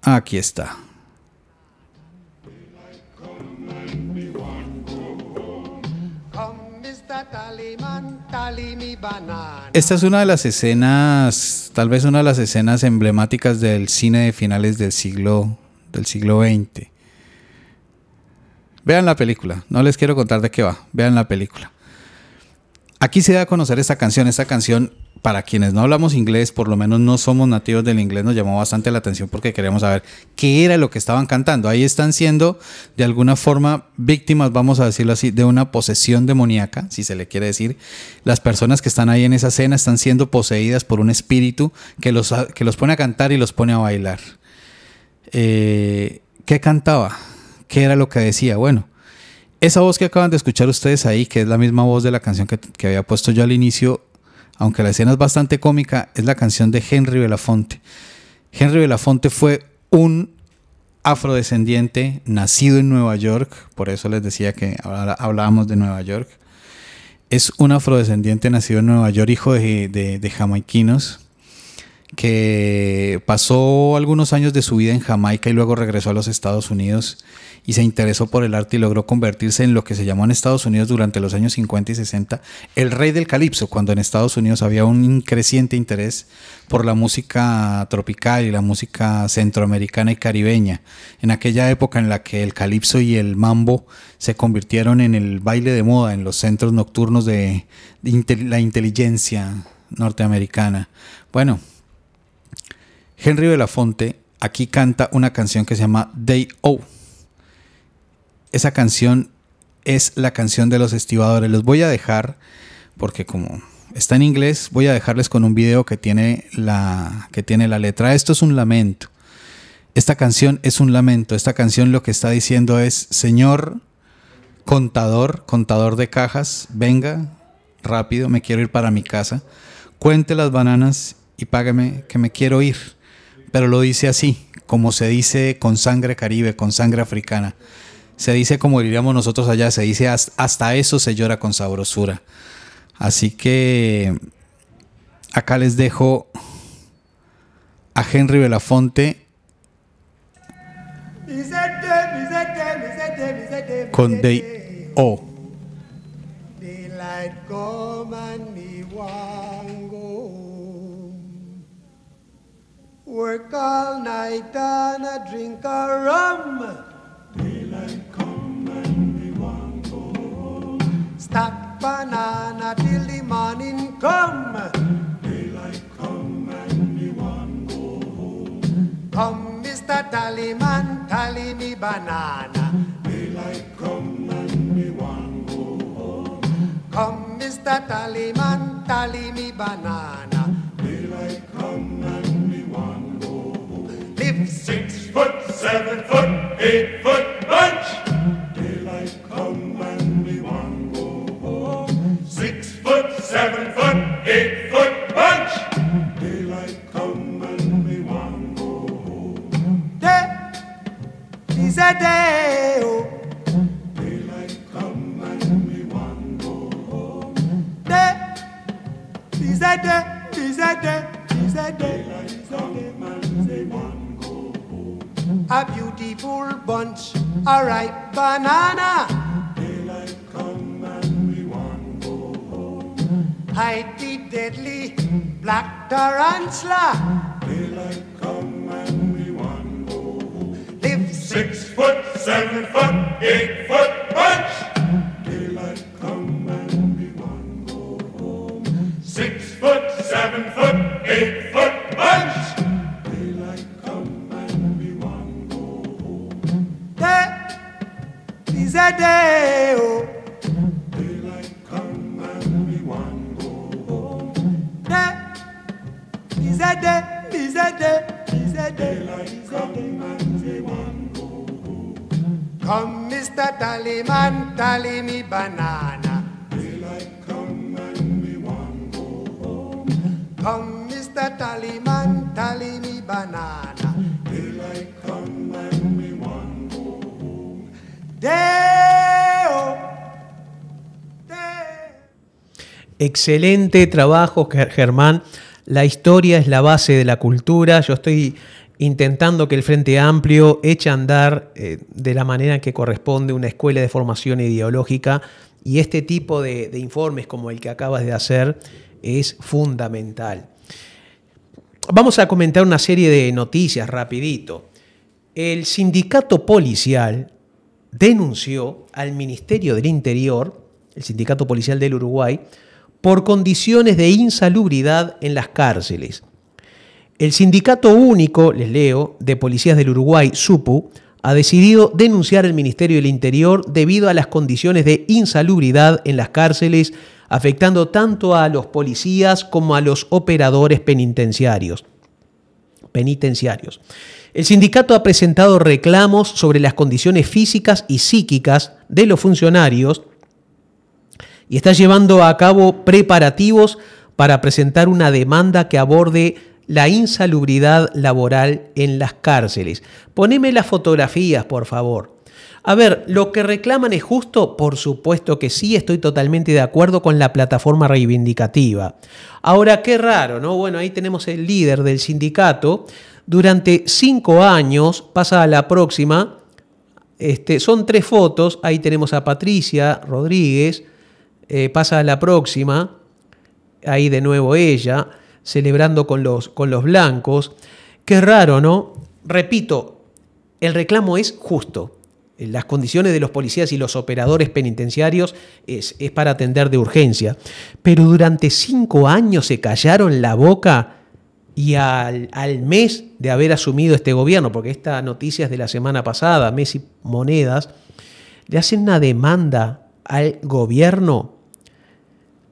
B: Aquí está. Esta es una de las escenas, tal vez una de las escenas emblemáticas del cine de finales del siglo XX. Vean la película, no les quiero contar de qué va, vean la película. Aquí se da a conocer esta canción, para quienes no hablamos inglés, por lo menos no somos nativos del inglés, nos llamó bastante la atención porque queríamos saber qué era lo que estaban cantando. Ahí están siendo de alguna forma víctimas, vamos a decirlo así, de una posesión demoníaca, si se le quiere decir. Las personas que están ahí en esa escena están siendo poseídas por un espíritu que los pone a cantar y los pone a bailar. ¿Qué cantaba? ¿Qué era lo que decía? Bueno, esa voz que acaban de escuchar ustedes ahí, que es la misma voz de la canción que había puesto yo al inicio, aunque la escena es bastante cómica, es la canción de Henry Belafonte. Henry Belafonte fue un afrodescendiente nacido en Nueva York, por eso les decía que ahora hablábamos de Nueva York. Es un afrodescendiente nacido en Nueva York, hijo de jamaiquinos, que pasó algunos años de su vida en Jamaica y luego regresó a los Estados Unidos y se interesó por el arte y logró convertirse en lo que se llamó en Estados Unidos durante los años 50 y 60 el rey del calipso, cuando en Estados Unidos había un creciente interés por la música tropical y la música centroamericana y caribeña, en aquella época en la que el calipso y el mambo se convirtieron en el baile de moda en los centros nocturnos de la inteligencia norteamericana. Bueno, Henry Belafonte aquí canta una canción que se llama Day-O. Esa canción es la canción de los estibadores. Les voy a dejar, porque como está en inglés, voy a dejarles con un video que tiene la letra. Esto es un lamento. Esta canción es un lamento. Esta canción lo que está diciendo es: señor contador de cajas, venga rápido, me quiero ir para mi casa. Cuente las bananas y págame que me quiero ir. Pero lo dice así, como se dice con sangre caribe, con sangre africana. Se dice como diríamos nosotros allá, se dice hasta eso se llora con sabrosura. Así que acá les dejo a Henry Belafonte con Day-O.
C: Daylight come and me want go home. Work all night and a drink a rum. Daylight come and me want go home. Stack banana till the morning come. Daylight come and me want go home. Come, Mr. Tallyman, tally me banana. Daylight come and me want go home. Come, Mr. Tallyman, tally me banana. Daylight come and me want go home. Live 6 foot, 7 foot, 8 foot bunch. Daylight come and me want go home. 6 foot, 7 foot, 8 foot bunch. Daylight come and me want go home. Day is a day, oh. Daylight come and me want go home. Day is a day, is a day, is a day. Daylight come and me want go home. A beautiful bunch, a ripe banana. Daylight come and we want go home. Hide the deadly black tarantula. Daylight come and we want go home.
D: 7 foot, 8 foot bunch. Daylight come and we want go home. 6 foot, 7 foot, 8 foot bunch. Daylight come and we want go home.
C: Day is a day, oh.
D: Daylight come and we want go home.
C: Day is a day, is a day, is a day,
D: Daylight
C: is a
D: come
C: day.
D: and we want go home.
C: Come, Mr. Tallyman, tally me banana.
D: Daylight come and we want go home.
C: Come, Mr. Tallyman, tally me banana.
D: Daylight come and we want go home.
C: Day, oh, day.
A: Excelente trabajo, Germán. La historia es la base de la cultura. Yo estoy intentando que el Frente Amplio eche a andar de la manera que corresponde una escuela de formación ideológica, y este tipo de informes como el que acabas de hacer es fundamental. Vamos a comentar una serie de noticias rapidito. El sindicato policial denunció al Ministerio del Interior, el sindicato policial del Uruguay, por condiciones de insalubridad en las cárceles. El Sindicato Único, les leo, de Policías del Uruguay, SUPU, ha decidido denunciar al Ministerio del Interior debido a las condiciones de insalubridad en las cárceles, afectando tanto a los policías como a los operadores penitenciarios. El sindicato ha presentado reclamos sobre las condiciones físicas y psíquicas de los funcionarios y está llevando a cabo preparativos para presentar una demanda que aborde la insalubridad laboral en las cárceles. Poneme las fotografías, por favor. A ver, ¿lo que reclaman es justo? Por supuesto que sí, estoy totalmente de acuerdo con la plataforma reivindicativa. Ahora, qué raro, ¿no? Bueno, ahí tenemos el líder del sindicato. Durante 5 años, pasa a la próxima, son 3 fotos, ahí tenemos a Patricia Rodríguez, pasa a la próxima, ahí de nuevo ella, celebrando con los blancos. Qué raro, ¿no? Repito, el reclamo es justo. Las condiciones de los policías y los operadores penitenciarios es para atender de urgencia. Pero durante 5 años se callaron la boca y al mes de haber asumido este gobierno, porque esta noticia es de la semana pasada, Messi Monedas, le hacen una demanda al gobierno.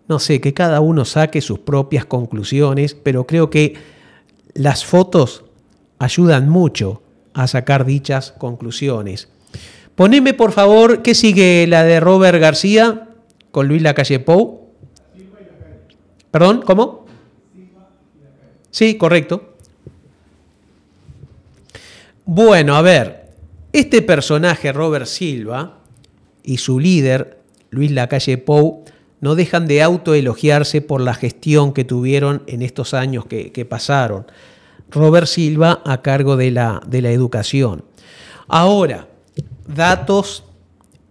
A: No sé, que cada uno saque sus propias conclusiones, pero creo que las fotos ayudan mucho a sacar dichas conclusiones. Poneme, por favor, ¿qué sigue la de Robert García con Luis Lacalle Pou? ¿Perdón? ¿Cómo? Sí, correcto. Bueno, a ver, este personaje, Robert Silva, y su líder, Luis Lacalle Pou, no dejan de autoelogiarse por la gestión que tuvieron en estos años que pasaron. Robert Silva a cargo de la educación. Ahora, datos,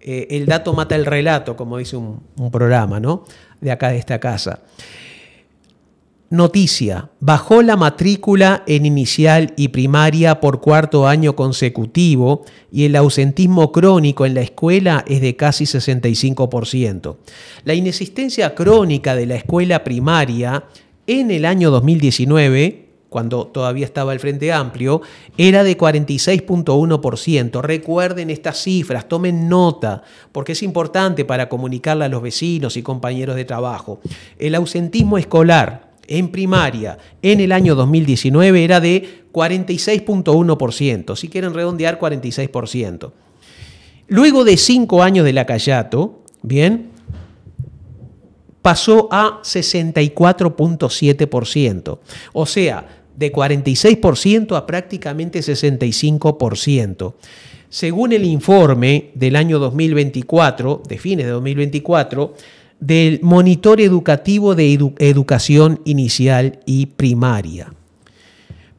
A: el dato mata el relato, como dice un programa, ¿no? De acá, de esta casa. Noticia: bajó la matrícula en inicial y primaria por 4º año consecutivo y el ausentismo crónico en la escuela es de casi 65%. La inexistencia crónica de la escuela primaria en el año 2019, cuando todavía estaba el Frente Amplio, era de 46.1%. Recuerden estas cifras, tomen nota, porque es importante para comunicarla a los vecinos y compañeros de trabajo. El ausentismo escolar en primaria en el año 2019 era de 46.1%, si quieren redondear 46%. Luego de 5 años de Lacallato, bien, pasó a 64.7%, o sea, de 46% a prácticamente 65%. Según el informe del año 2024, de fines de 2024, del Monitor Educativo de Educación Inicial y Primaria.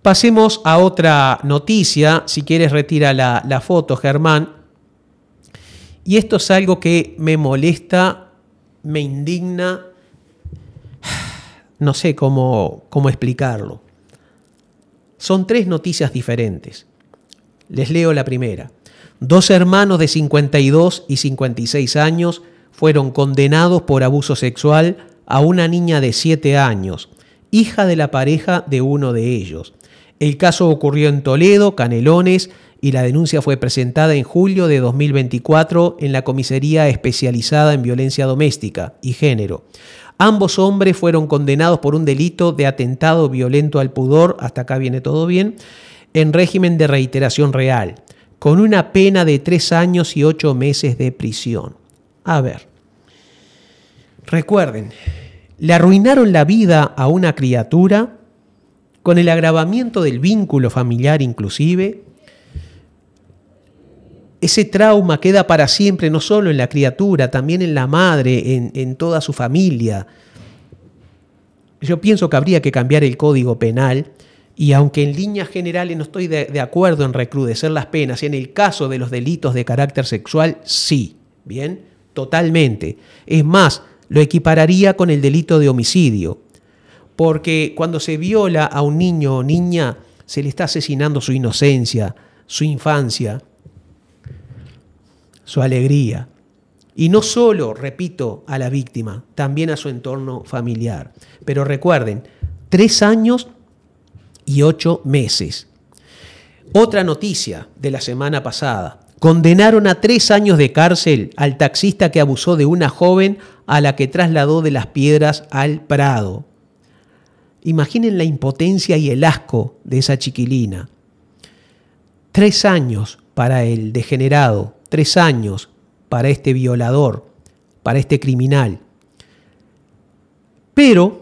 A: Pasemos a otra noticia. Si quieres, retira la foto, Germán. Y esto es algo que me molesta, me indigna, no sé cómo explicarlo. Son 3 noticias diferentes. Les leo la primera. 2 hermanos de 52 y 56 años fueron condenados por abuso sexual a una niña de 7 años, hija de la pareja de uno de ellos. El caso ocurrió en Toledo, Canelones, y la denuncia fue presentada en julio de 2024 en la Comisaría Especializada en Violencia Doméstica y Género. Ambos hombres fueron condenados por un delito de atentado violento al pudor, hasta acá viene todo bien, en régimen de reiteración real, con una pena de 3 años y 8 meses de prisión. A ver, recuerden, le arruinaron la vida a una criatura con el agravamiento del vínculo familiar inclusive. Ese trauma queda para siempre, no solo en la criatura, también en la madre, en toda su familia. Yo pienso que habría que cambiar el Código Penal, y aunque en líneas generales no estoy de acuerdo en recrudecer las penas, en el caso de los delitos de carácter sexual, sí, bien, totalmente. Es más, lo equipararía con el delito de homicidio, porque cuando se viola a un niño o niña, se le está asesinando su inocencia, su infancia, su alegría. Y no solo, repito, a la víctima, también a su entorno familiar. Pero recuerden, 3 años y 8 meses. Otra noticia de la semana pasada. Condenaron a 3 años de cárcel al taxista que abusó de una joven a la que trasladó de Las Piedras al Prado. Imaginen la impotencia y el asco de esa chiquilina. 3 años para el degenerado. 3 años para este violador, para este criminal. Pero,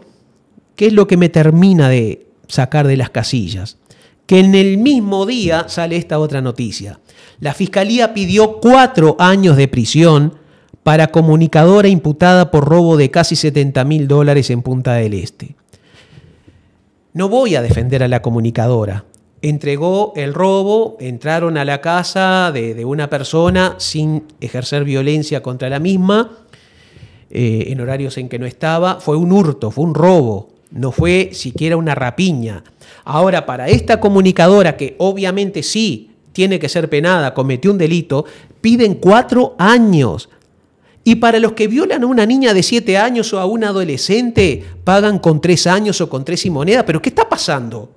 A: ¿qué es lo que me termina de sacar de las casillas? Que en el mismo día sale esta otra noticia. La Fiscalía pidió 4 años de prisión para comunicadora imputada por robo de casi $70.000 en Punta del Este. No voy a defender a la comunicadora. Entregó el robo, entraron a la casa de una persona sin ejercer violencia contra la misma, en horarios en que no estaba. Fue un hurto, fue un robo, no fue siquiera una rapiña. Ahora, para esta comunicadora, que obviamente sí tiene que ser penada, cometió un delito, piden 4 años. Y para los que violan a una niña de 7 años o a un adolescente, pagan con 3 años o con 3 y moneda. ¿Pero qué está pasando?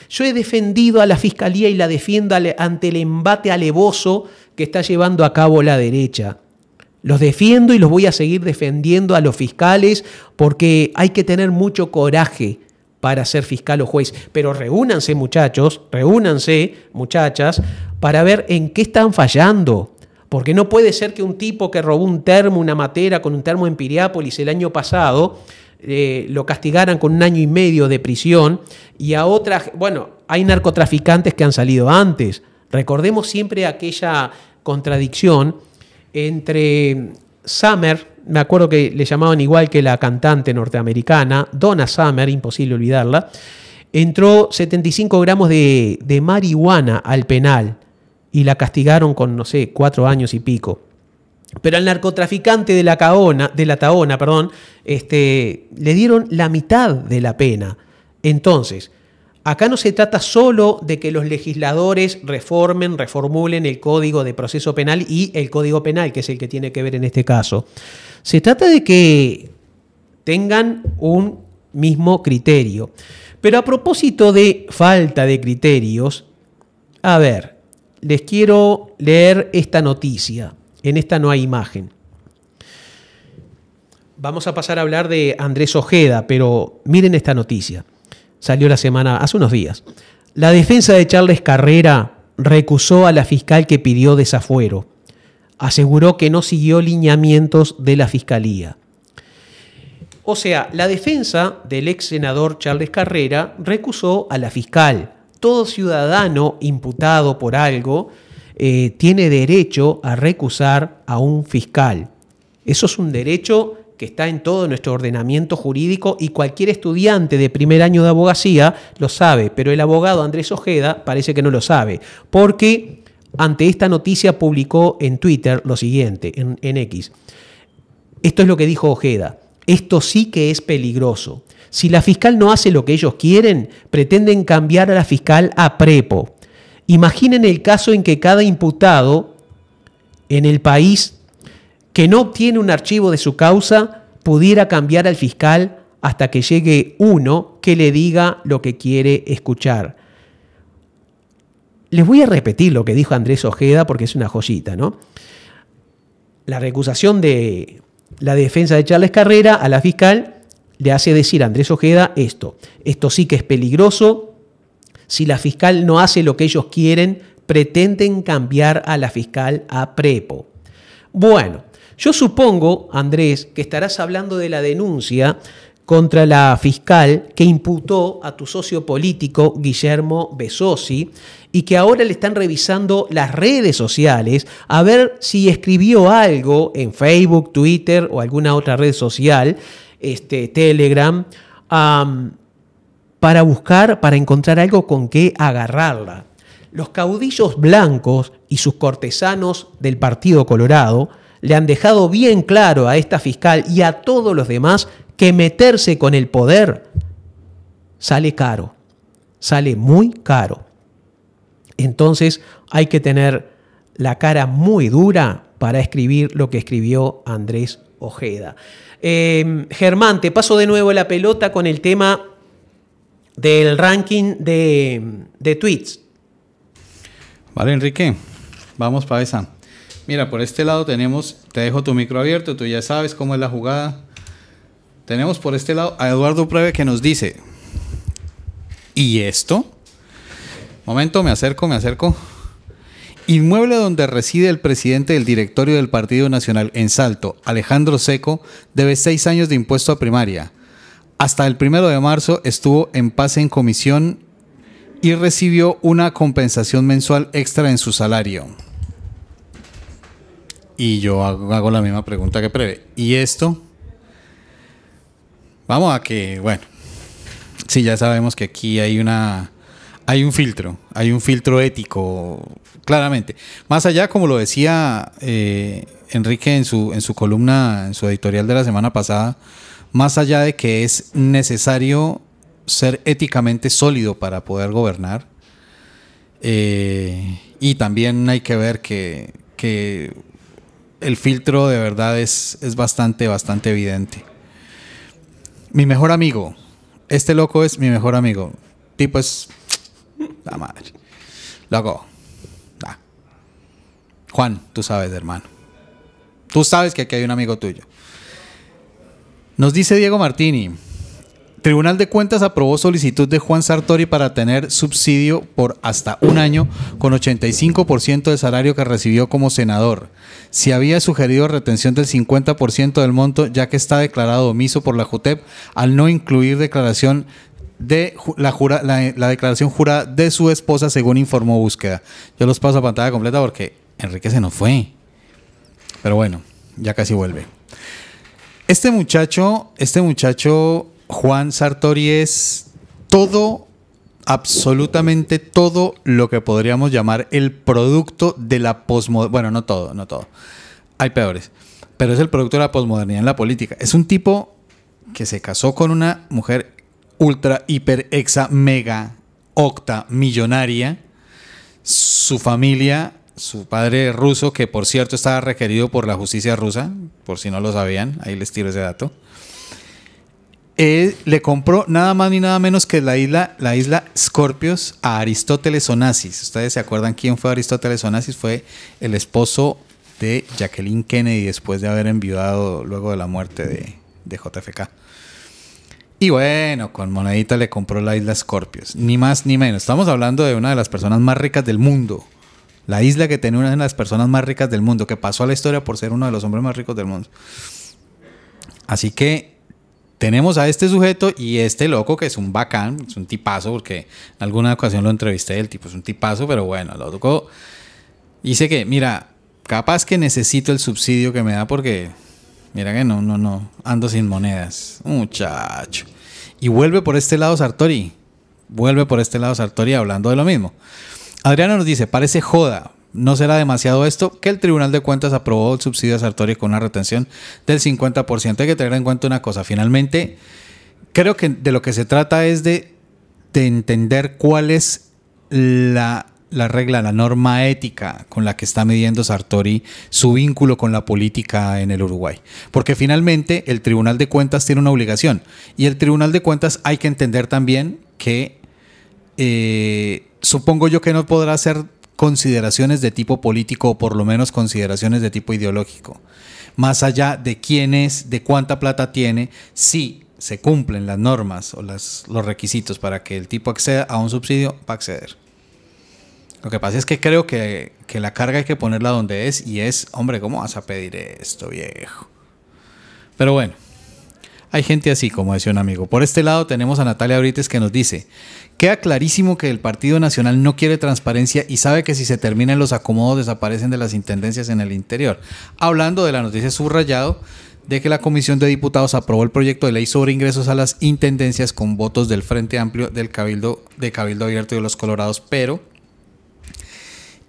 A: Yo he defendido a la Fiscalía y la defiendo ante el embate alevoso que está llevando a cabo la derecha. Los defiendo y los voy a seguir defendiendo a los fiscales, porque hay que tener mucho coraje para ser fiscal o juez. Pero reúnanse, muchachos, reúnanse, muchachas, para ver en qué están fallando. Porque no puede ser que un tipo que robó un termo, una matera con un termo en Piriápolis el año pasado, lo castigaran con 1 año y medio de prisión, y a otras, bueno, hay narcotraficantes que han salido antes. Recordemos siempre aquella contradicción entre Summer, me acuerdo que le llamaban igual que la cantante norteamericana, Donna Summer, imposible olvidarla, entró 75 gramos de marihuana al penal y la castigaron con, no sé, 4 años y pico. Pero al narcotraficante de la Tahona, le dieron la mitad de la pena. Entonces, acá no se trata solo de que los legisladores reformulen el Código de Proceso Penal y el Código Penal, que es el que tiene que ver en este caso. Se trata de que tengan un mismo criterio. Pero a propósito de falta de criterios, a ver, les quiero leer esta noticia. En esta no hay imagen. Vamos a pasar a hablar de Andrés Ojeda, pero miren esta noticia. Salió la semana, hace unos días. La defensa de Charles Carrera recusó a la fiscal que pidió desafuero. Aseguró que no siguió lineamientos de la Fiscalía. O sea, la defensa del ex senador Charles Carrera recusó a la fiscal. Todo ciudadano imputado por algo tiene derecho a recusar a un fiscal. Eso es un derecho que está en todo nuestro ordenamiento jurídico y cualquier estudiante de primer año de abogacía lo sabe, pero el abogado Andrés Ojeda parece que no lo sabe, porque ante esta noticia publicó en Twitter lo siguiente, en X. Esto es lo que dijo Ojeda. Esto sí que es peligroso. Si la fiscal no hace lo que ellos quieren, pretenden cambiar a la fiscal a prepo. Imaginen el caso en que cada imputado en el país que no obtiene un archivo de su causa pudiera cambiar al fiscal hasta que llegue uno que le diga lo que quiere escuchar. Les voy a repetir lo que dijo Andrés Ojeda porque es una joyita, ¿no? La recusación de la defensa de Charles Carrera a la fiscal le hace decir a Andrés Ojeda esto. Esto sí que es peligroso. Si la fiscal no hace lo que ellos quieren, pretenden cambiar a la fiscal a prepo. Bueno, yo supongo, Andrés, que estarás hablando de la denuncia contra la fiscal que imputó a tu socio político Guillermo Besosi y que ahora le están revisando las redes sociales a ver si escribió algo en Facebook, Twitter o alguna otra red social, Telegram, para encontrar algo con qué agarrarla. Los caudillos blancos y sus cortesanos del Partido Colorado le han dejado bien claro a esta fiscal y a todos los demás que meterse con el poder sale caro, sale muy caro. Entonces hay que tener la cara muy dura para escribir lo que escribió Andrés Ojeda. Germán, te paso de nuevo la pelota con el tema del ranking de tweets.
B: Vale, Enrique, vamos para esa. Mira, por este lado tenemos, te dejo tu micro abierto, tú ya sabes cómo es la jugada. Tenemos por este lado a Eduardo Preve que nos dice, ¿y esto? Momento, me acerco. Inmueble donde reside el presidente del directorio del Partido Nacional en Salto, Alejandro Seco, debe 6 años de impuesto a primaria. Hasta el 1 de marzo estuvo en paz en comisión y recibió una compensación mensual extra en su salario. Y yo hago la misma pregunta que Preve. ¿Y esto? Vamos a que, bueno, sí, ya sabemos que aquí hay un filtro ético, claramente. Más allá, como lo decía Enrique en su columna, en su editorial de la semana pasada, más allá de que es necesario ser éticamente sólido para poder gobernar, y también hay que ver que el filtro de verdad es bastante evidente. Mi mejor amigo, este loco es mi mejor amigo, tipo es la madre, loco, nah. Juan, tú sabes, hermano, tú sabes que aquí hay un amigo tuyo. Nos dice Diego Martini, Tribunal de Cuentas aprobó solicitud de Juan Sartori para tener subsidio por hasta 1 año con 85% del salario que recibió como senador. Si había sugerido retención del 50% del monto, ya que está declarado omiso por la JUTEP al no incluir declaración de la declaración jurada de su esposa, según informó Búsqueda. Yo los paso a pantalla completa porque Enrique se nos fue. Pero bueno, ya casi vuelve. Este muchacho Juan Sartori es todo, absolutamente todo lo que podríamos llamar el producto de la posmodernidad. Bueno, no todo. Hay peores. Pero es el producto de la posmodernidad en la política. Es un tipo que se casó con una mujer ultra, hiper, exa, mega, octa, millonaria. Su familia, su padre ruso, que por cierto estaba requerido por la justicia rusa, por si no lo sabían, ahí les tiro ese dato. Le compró nada más ni nada menos que la isla Scorpios a Aristóteles Onassis. ¿Ustedes se acuerdan quién fue Aristóteles Onassis? Fue el esposo de Jacqueline Kennedy después de haber enviudado luego de la muerte de JFK. Y bueno, con monedita le compró la isla Scorpios. Ni más ni menos. Estamos hablando de una de las personas más ricas del mundo. La isla que tenía una de las personas más ricas del mundo, que pasó a la historia por ser uno de los hombres más ricos del mundo. Así que tenemos a este sujeto y este loco que es un bacán, es un tipazo, porque en alguna ocasión lo entrevisté, el tipo es un tipazo, pero bueno, lo loco dice que, mira, capaz que necesito el subsidio que me da porque, mira que no, ando sin monedas, muchacho. Y vuelve por este lado Sartori hablando de lo mismo. Adriano nos dice, parece joda, ¿no será demasiado esto? Que el Tribunal de Cuentas aprobó el subsidio a Sartori con una retención del 50%. Hay que tener en cuenta una cosa, finalmente, creo que de lo que se trata es de entender cuál es la la regla, la norma ética con la que está midiendo Sartori su vínculo con la política en el Uruguay. Porque finalmente el Tribunal de Cuentas tiene una obligación. Y el Tribunal de Cuentas hay que entender también que supongo yo que no podrá hacer consideraciones de tipo político o por lo menos consideraciones de tipo ideológico. Más allá de quién es, de cuánta plata tiene, si se cumplen las normas o los requisitos para que el tipo acceda a un subsidio, va a acceder. Lo que pasa es que creo que la carga hay que ponerla donde es y es, hombre, ¿cómo vas a pedir esto, viejo? Pero bueno, hay gente así, como decía un amigo. Por este lado tenemos a Natalia Brites que nos dice: queda clarísimo que el Partido Nacional no quiere transparencia y sabe que si se terminan los acomodos desaparecen de las intendencias en el interior. Hablando de la noticia subrayado de que la Comisión de Diputados aprobó el proyecto de ley sobre ingresos a las intendencias con votos del Frente Amplio, del Cabildo Abierto y de los Colorados, pero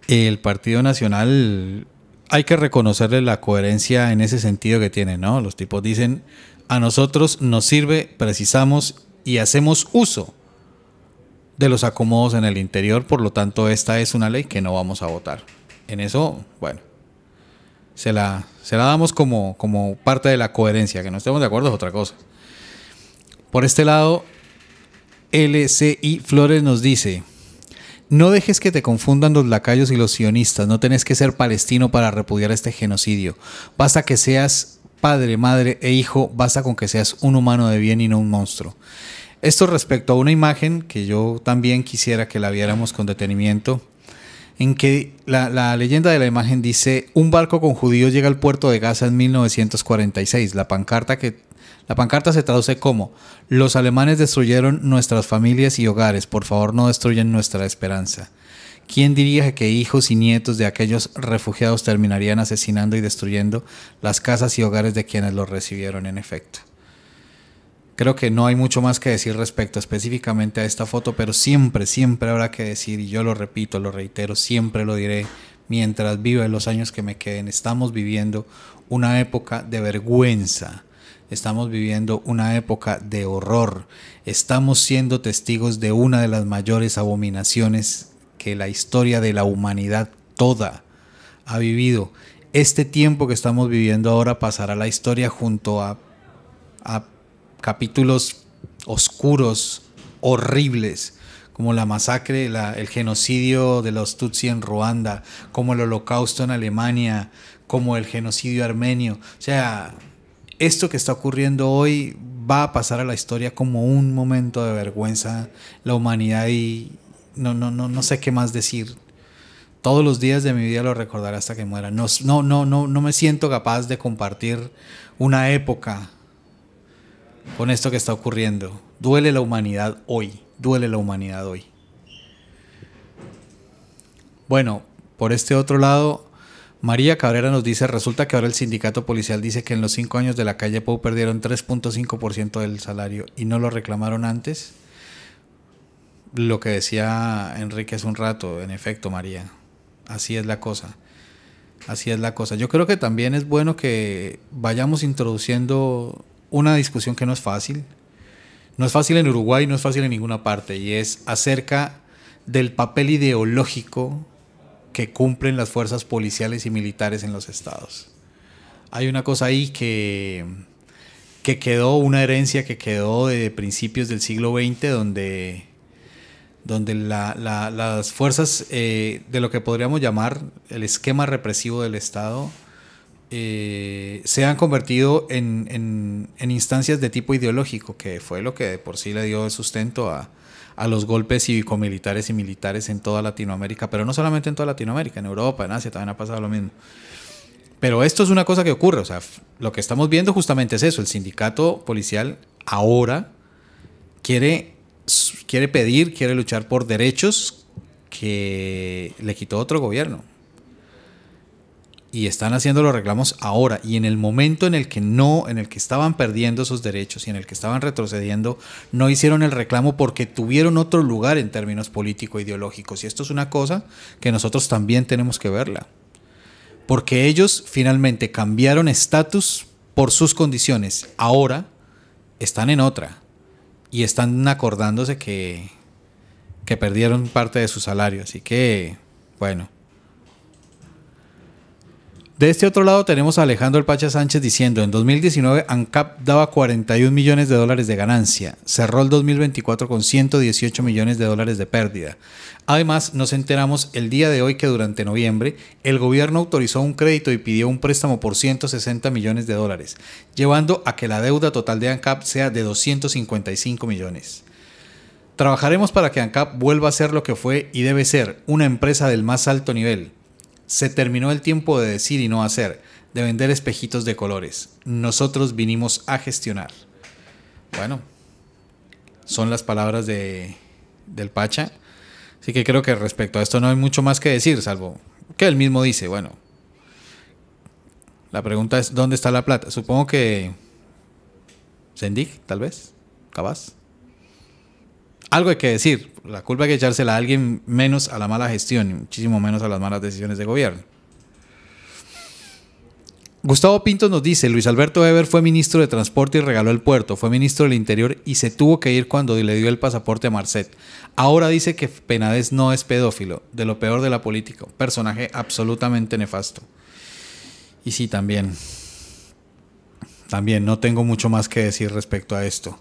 B: el Partido Nacional hay que reconocerle la coherencia en ese sentido que tiene, ¿no? Los tipos dicen: a nosotros nos sirve, precisamos y hacemos uso de los acomodos en el interior, por lo tanto esta es una ley que no vamos a votar. En eso, bueno, se la damos como parte de la coherencia. Que no estemos de acuerdo es otra cosa. Por este lado, LCI Flores nos dice: no dejes que te confundan los lacayos y los sionistas. No tenés que ser palestino para repudiar este genocidio. Basta que seas padre, madre e hijo. Basta con que seas un humano de bien y no un monstruo. Esto respecto a una imagen que yo también quisiera que la viéramos con detenimiento, en que la leyenda de la imagen dice: un barco con judíos llega al puerto de Gaza en 1946. La pancarta se traduce como: los alemanes destruyeron nuestras familias y hogares, por favor no destruyan nuestra esperanza. ¿Quién diría que hijos y nietos de aquellos refugiados terminarían asesinando y destruyendo las casas y hogares de quienes los recibieron? En efecto, creo que no hay mucho más que decir respecto específicamente a esta foto, pero siempre habrá que decir, y yo lo repito, lo reitero, siempre lo diré mientras viva en los años que me queden: estamos viviendo una época de vergüenza. Estamos viviendo una época de horror. Estamos siendo testigos de una de las mayores abominaciones que la historia de la humanidad toda ha vivido. Este tiempo que estamos viviendo ahora pasará a la historia junto a capítulos oscuros, horribles, como la masacre, el genocidio de los Tutsi en Ruanda, como el Holocausto en Alemania, como el genocidio armenio. O sea, esto que está ocurriendo hoy va a pasar a la historia como un momento de vergüenza, la humanidad, y no sé qué más decir. Todos los días de mi vida lo recordaré hasta que muera. No me siento capaz de compartir una época con esto que está ocurriendo. Duele la humanidad hoy. Bueno, por este otro lado, María Cabrera nos dice: resulta que ahora el sindicato policial dice que en los 5 años de la calle Pou perdieron 3.5% del salario y no lo reclamaron antes. Lo que decía Enrique hace un rato, en efecto, María, así es la cosa. Yo creo que también es bueno que vayamos introduciendo una discusión que no es fácil. No es fácil en Uruguay, no es fácil en ninguna parte, y es acerca del papel ideológico que cumplen las fuerzas policiales y militares en los estados. Hay una cosa ahí que quedó, una herencia que quedó de principios del siglo XX, donde las fuerzas de lo que podríamos llamar el esquema represivo del Estado se han convertido en instancias de tipo ideológico, que fue lo que de por sí le dio sustento a los golpes cívico-militares y militares en toda Latinoamérica, pero no solamente en toda Latinoamérica, en Europa, en Asia también ha pasado lo mismo. Pero esto es una cosa que ocurre, o sea, lo que estamos viendo justamente es eso: el sindicato policial ahora quiere luchar por derechos que le quitó otro gobierno. Y están haciendo los reclamos ahora, y en el momento en el que estaban perdiendo esos derechos y en el que estaban retrocediendo, no hicieron el reclamo porque tuvieron otro lugar en términos político-ideológicos. Y esto es una cosa que nosotros también tenemos que verla, porque ellos finalmente cambiaron estatus por sus condiciones. Ahora están en otra y están acordándose que que perdieron parte de su salario. Así que, bueno. De este otro lado tenemos a Alejandro El Pacha Sánchez diciendo: en 2019 ANCAP daba 41 millones de dólares de ganancia, cerró el 2024 con 118 millones de dólares de pérdida. Además, nos enteramos el día de hoy que durante noviembre el gobierno autorizó un crédito y pidió un préstamo por 160 millones de dólares, llevando a que la deuda total de ANCAP sea de 255 millones. Trabajaremos para que ANCAP vuelva a ser lo que fue y debe ser, una empresa del más alto nivel. Se terminó el tiempo de decir y no hacer, de vender espejitos de colores. Nosotros vinimos a gestionar. Bueno, son las palabras del Pacha. Así que creo que respecto a esto no hay mucho más que decir, salvo que él mismo dice, bueno, la pregunta es, ¿dónde está la plata? Supongo que Sendik, tal vez, capaz. Algo hay que decir, la culpa hay que echársela a alguien, menos a la mala gestión y muchísimo menos a las malas decisiones de gobierno. Gustavo Pintos nos dice: Luis Alberto Eber fue ministro de Transporte y regaló el puerto, fue ministro del Interior y se tuvo que ir cuando le dio el pasaporte a Marcet. Ahora dice que Penades no es pedófilo, de lo peor de la política, personaje absolutamente nefasto. Y sí, también no tengo mucho más que decir respecto a esto.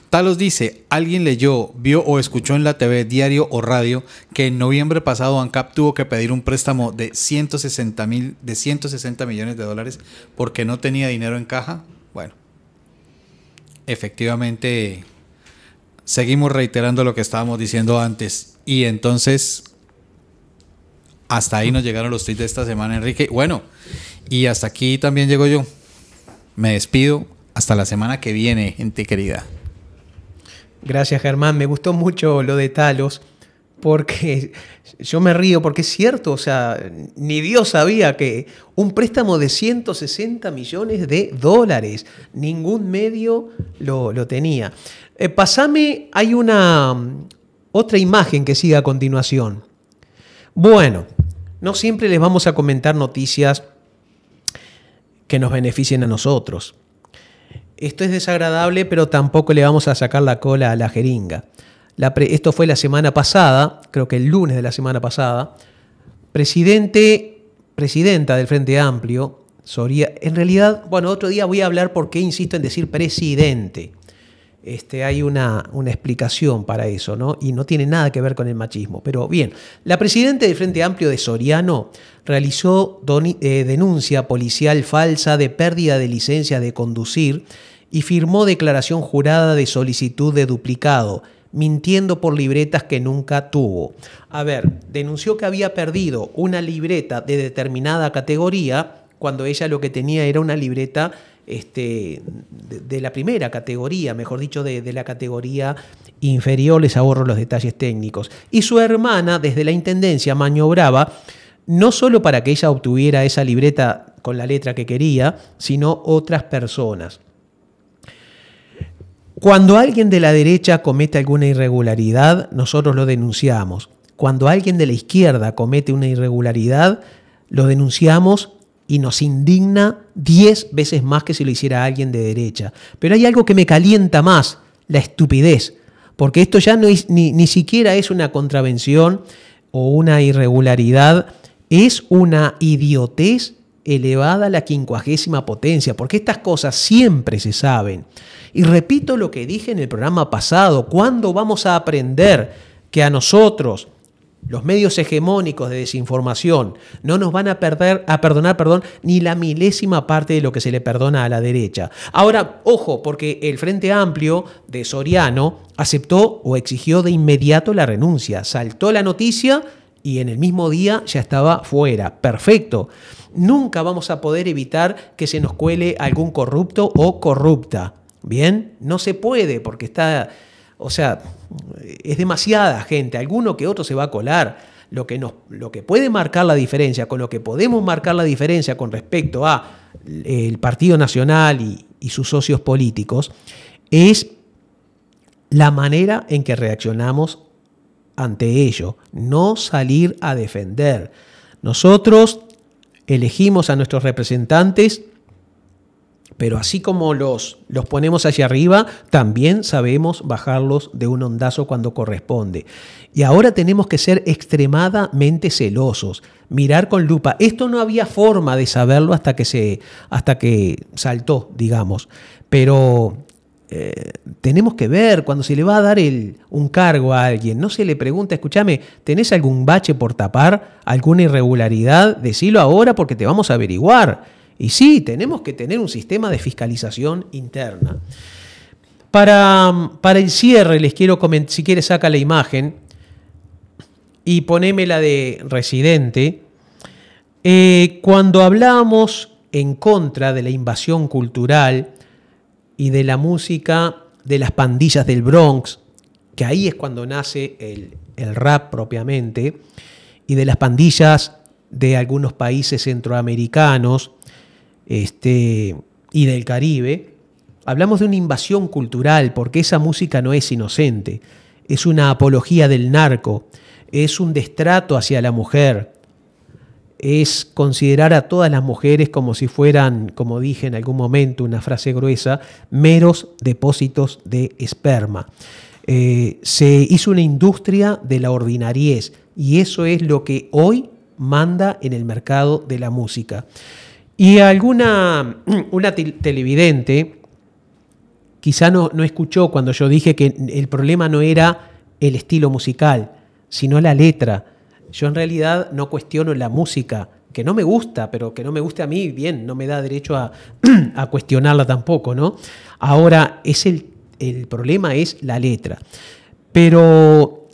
B: Talos dice: alguien leyó, vio o escuchó en la TV, diario o radio que en noviembre pasado ANCAP tuvo que pedir un préstamo de 160 millones de dólares porque no tenía dinero en caja. Bueno, efectivamente seguimos reiterando lo que estábamos diciendo antes y entonces hasta ahí nos llegaron los tweets de esta semana, Enrique. Bueno, y hasta aquí también llego yo. Me despido hasta la semana que viene, gente querida.
A: Gracias, Germán. Me gustó mucho lo de Talos, porque yo me río, porque es cierto, o sea, ni Dios sabía que un préstamo de 160 millones de dólares, ningún medio lo tenía. Pasame, hay otra imagen que sigue a continuación. Bueno, no siempre les vamos a comentar noticias que nos beneficien a nosotros. Esto es desagradable, pero tampoco le vamos a sacar la cola a la jeringa. Esto fue la semana pasada, creo que el lunes de la semana pasada. Presidenta del Frente Amplio, Soria, en realidad, bueno, otro día voy a hablar por qué insisto en decir presidente. Hay una explicación para eso, ¿no? Y no tiene nada que ver con el machismo. Pero bien, la presidenta del Frente Amplio de Soriano realizó denuncia policial falsa de pérdida de licencia de conducir y firmó declaración jurada de solicitud de duplicado, mintiendo por libretas que nunca tuvo. A ver, denunció que había perdido una libreta de determinada categoría cuando ella lo que tenía era una libreta de la primera categoría, mejor dicho, de la categoría inferior. Les ahorro los detalles técnicos. Y su hermana, desde la intendencia, maniobraba no solo para que ella obtuviera esa libreta con la letra que quería, sino otras personas. Cuando alguien de la derecha comete alguna irregularidad, nosotros lo denunciamos. Cuando alguien de la izquierda comete una irregularidad, lo denunciamos y nos indigna 10 veces más que si lo hiciera alguien de derecha. Pero hay algo que me calienta más: la estupidez. Porque esto ya no es, ni siquiera es una contravención o una irregularidad, es una idiotez elevada a la 50ª potencia, porque estas cosas siempre se saben. Y repito lo que dije en el programa pasado: ¿cuándo vamos a aprender que a nosotros, los medios hegemónicos de desinformación, no nos van a perdonar ni la milésima parte de lo que se le perdona a la derecha? Ahora, ojo, porque el Frente Amplio de Soriano aceptó o exigió de inmediato la renuncia. Saltó la noticia y en el mismo día ya estaba fuera. Perfecto. Nunca vamos a poder evitar que se nos cuele algún corrupto o corrupta. ¿Bien? No se puede, porque está... O sea, es demasiada gente. Alguno que otro se va a colar. Lo que puede marcar la diferencia, con lo que podemos marcar la diferencia con respecto a el Partido Nacional y sus socios políticos, es la manera en que reaccionamos ante ello. No salir a defender. Nosotros elegimos a nuestros representantes Pero así como los ponemos hacia arriba, también sabemos bajarlos de un ondazo cuando corresponde. Y ahora tenemos que ser extremadamente celosos, mirar con lupa. Esto no había forma de saberlo hasta que saltó, digamos. Pero tenemos que ver cuando se le va a dar un cargo a alguien. No se le pregunta, escúchame, ¿tenés algún bache por tapar? ¿Alguna irregularidad? Decilo ahora porque te vamos a averiguar. Y sí, tenemos que tener un sistema de fiscalización interna. Para el cierre les quiero comentar, si quieres saca la imagen y poneme la de Residente. Cuando hablamos en contra de la invasión cultural y de la música de las pandillas del Bronx, que ahí es cuando nace el rap propiamente, y de las pandillas de algunos países centroamericanos, y del Caribe, hablamos de una invasión cultural porque esa música no es inocente, es una apología del narco, es un destrato hacia la mujer, es considerar a todas las mujeres como si fueran, como dije en algún momento, una frase gruesa, meros depósitos de esperma. Se hizo una industria de la ordinariez y eso es lo que hoy manda en el mercado de la música. Y una televidente quizá no escuchó cuando yo dije que el problema no era el estilo musical, sino la letra. Yo en realidad no cuestiono la música, que no me gusta, pero que no me guste a mí, bien, no me da derecho a cuestionarla tampoco, ¿no? Ahora, el problema es la letra. Pero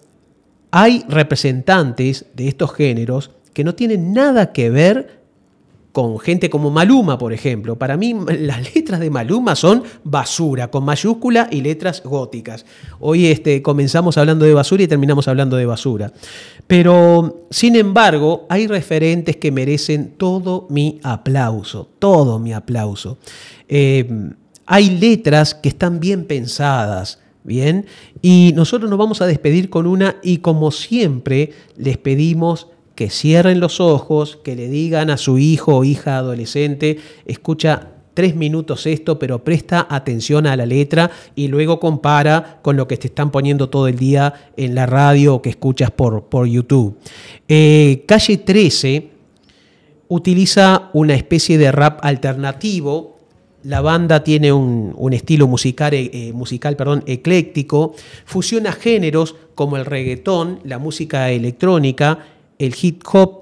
A: hay representantes de estos géneros que no tienen nada que ver con gente como Maluma, por ejemplo. Para mí las letras de Maluma son basura, con mayúscula y letras góticas. Hoy comenzamos hablando de basura y terminamos hablando de basura. Pero, sin embargo, hay referentes que merecen todo mi aplauso, todo mi aplauso. Hay letras que están bien pensadas, ¿bien? Y nosotros nos vamos a despedir con una y como siempre les pedimos que cierren los ojos, que le digan a su hijo o hija adolescente, escucha 3 minutos esto, pero presta atención a la letra y luego compara con lo que te están poniendo todo el día en la radio o que escuchas por YouTube. Calle 13 utiliza una especie de rap alternativo. La banda tiene un estilo musical ecléctico, fusiona géneros como el reggaetón, la música electrónica, el hip hop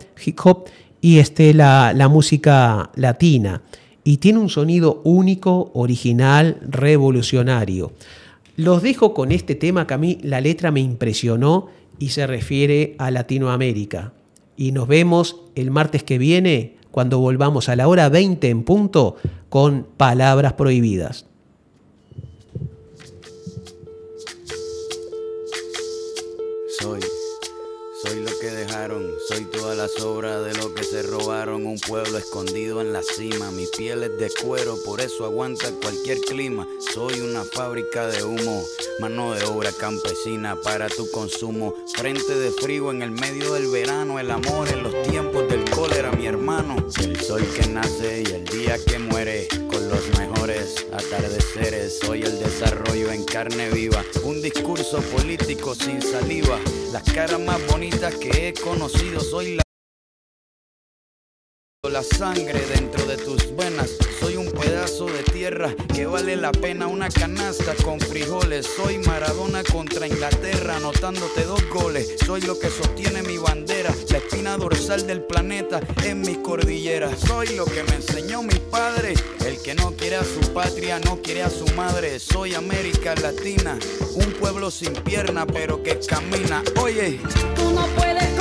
A: y la música latina. Y tiene un sonido único, original, revolucionario. Los dejo con este tema que a mí la letra me impresionó y se refiere a Latinoamérica. Y nos vemos el martes que viene cuando volvamos a la hora 20 en punto con Palabras Prohibidas.
E: Soy lo que dejaron, soy toda la sobra de lo que se robaron. Un pueblo escondido en la cima, mi piel es de cuero, por eso aguanta cualquier clima. Soy una fábrica de humo, mano de obra campesina para tu consumo. Frente de frío en el medio del verano, el amor en los tiempos del cólera, mi hermano. El sol que nace y el día que muere, con los mejores atardeceres. Soy el desarrollo en carne viva, un discurso político sin saliva. Las caras más bonitas que he conocido, soy la sangre dentro de tus venas. Soy un pedazo de tierra que vale la pena una canasta con frijoles. Soy Maradona contra Inglaterra, anotándote 2 goles. Soy lo que sostiene mi bandera, la espina dorsal del planeta en mis cordilleras. Soy lo que me enseñó mi padre, el que no quiere a su patria, no quiere a su madre. Soy América Latina, un pueblo sin pierna pero que camina. Oye,
F: tú no puedes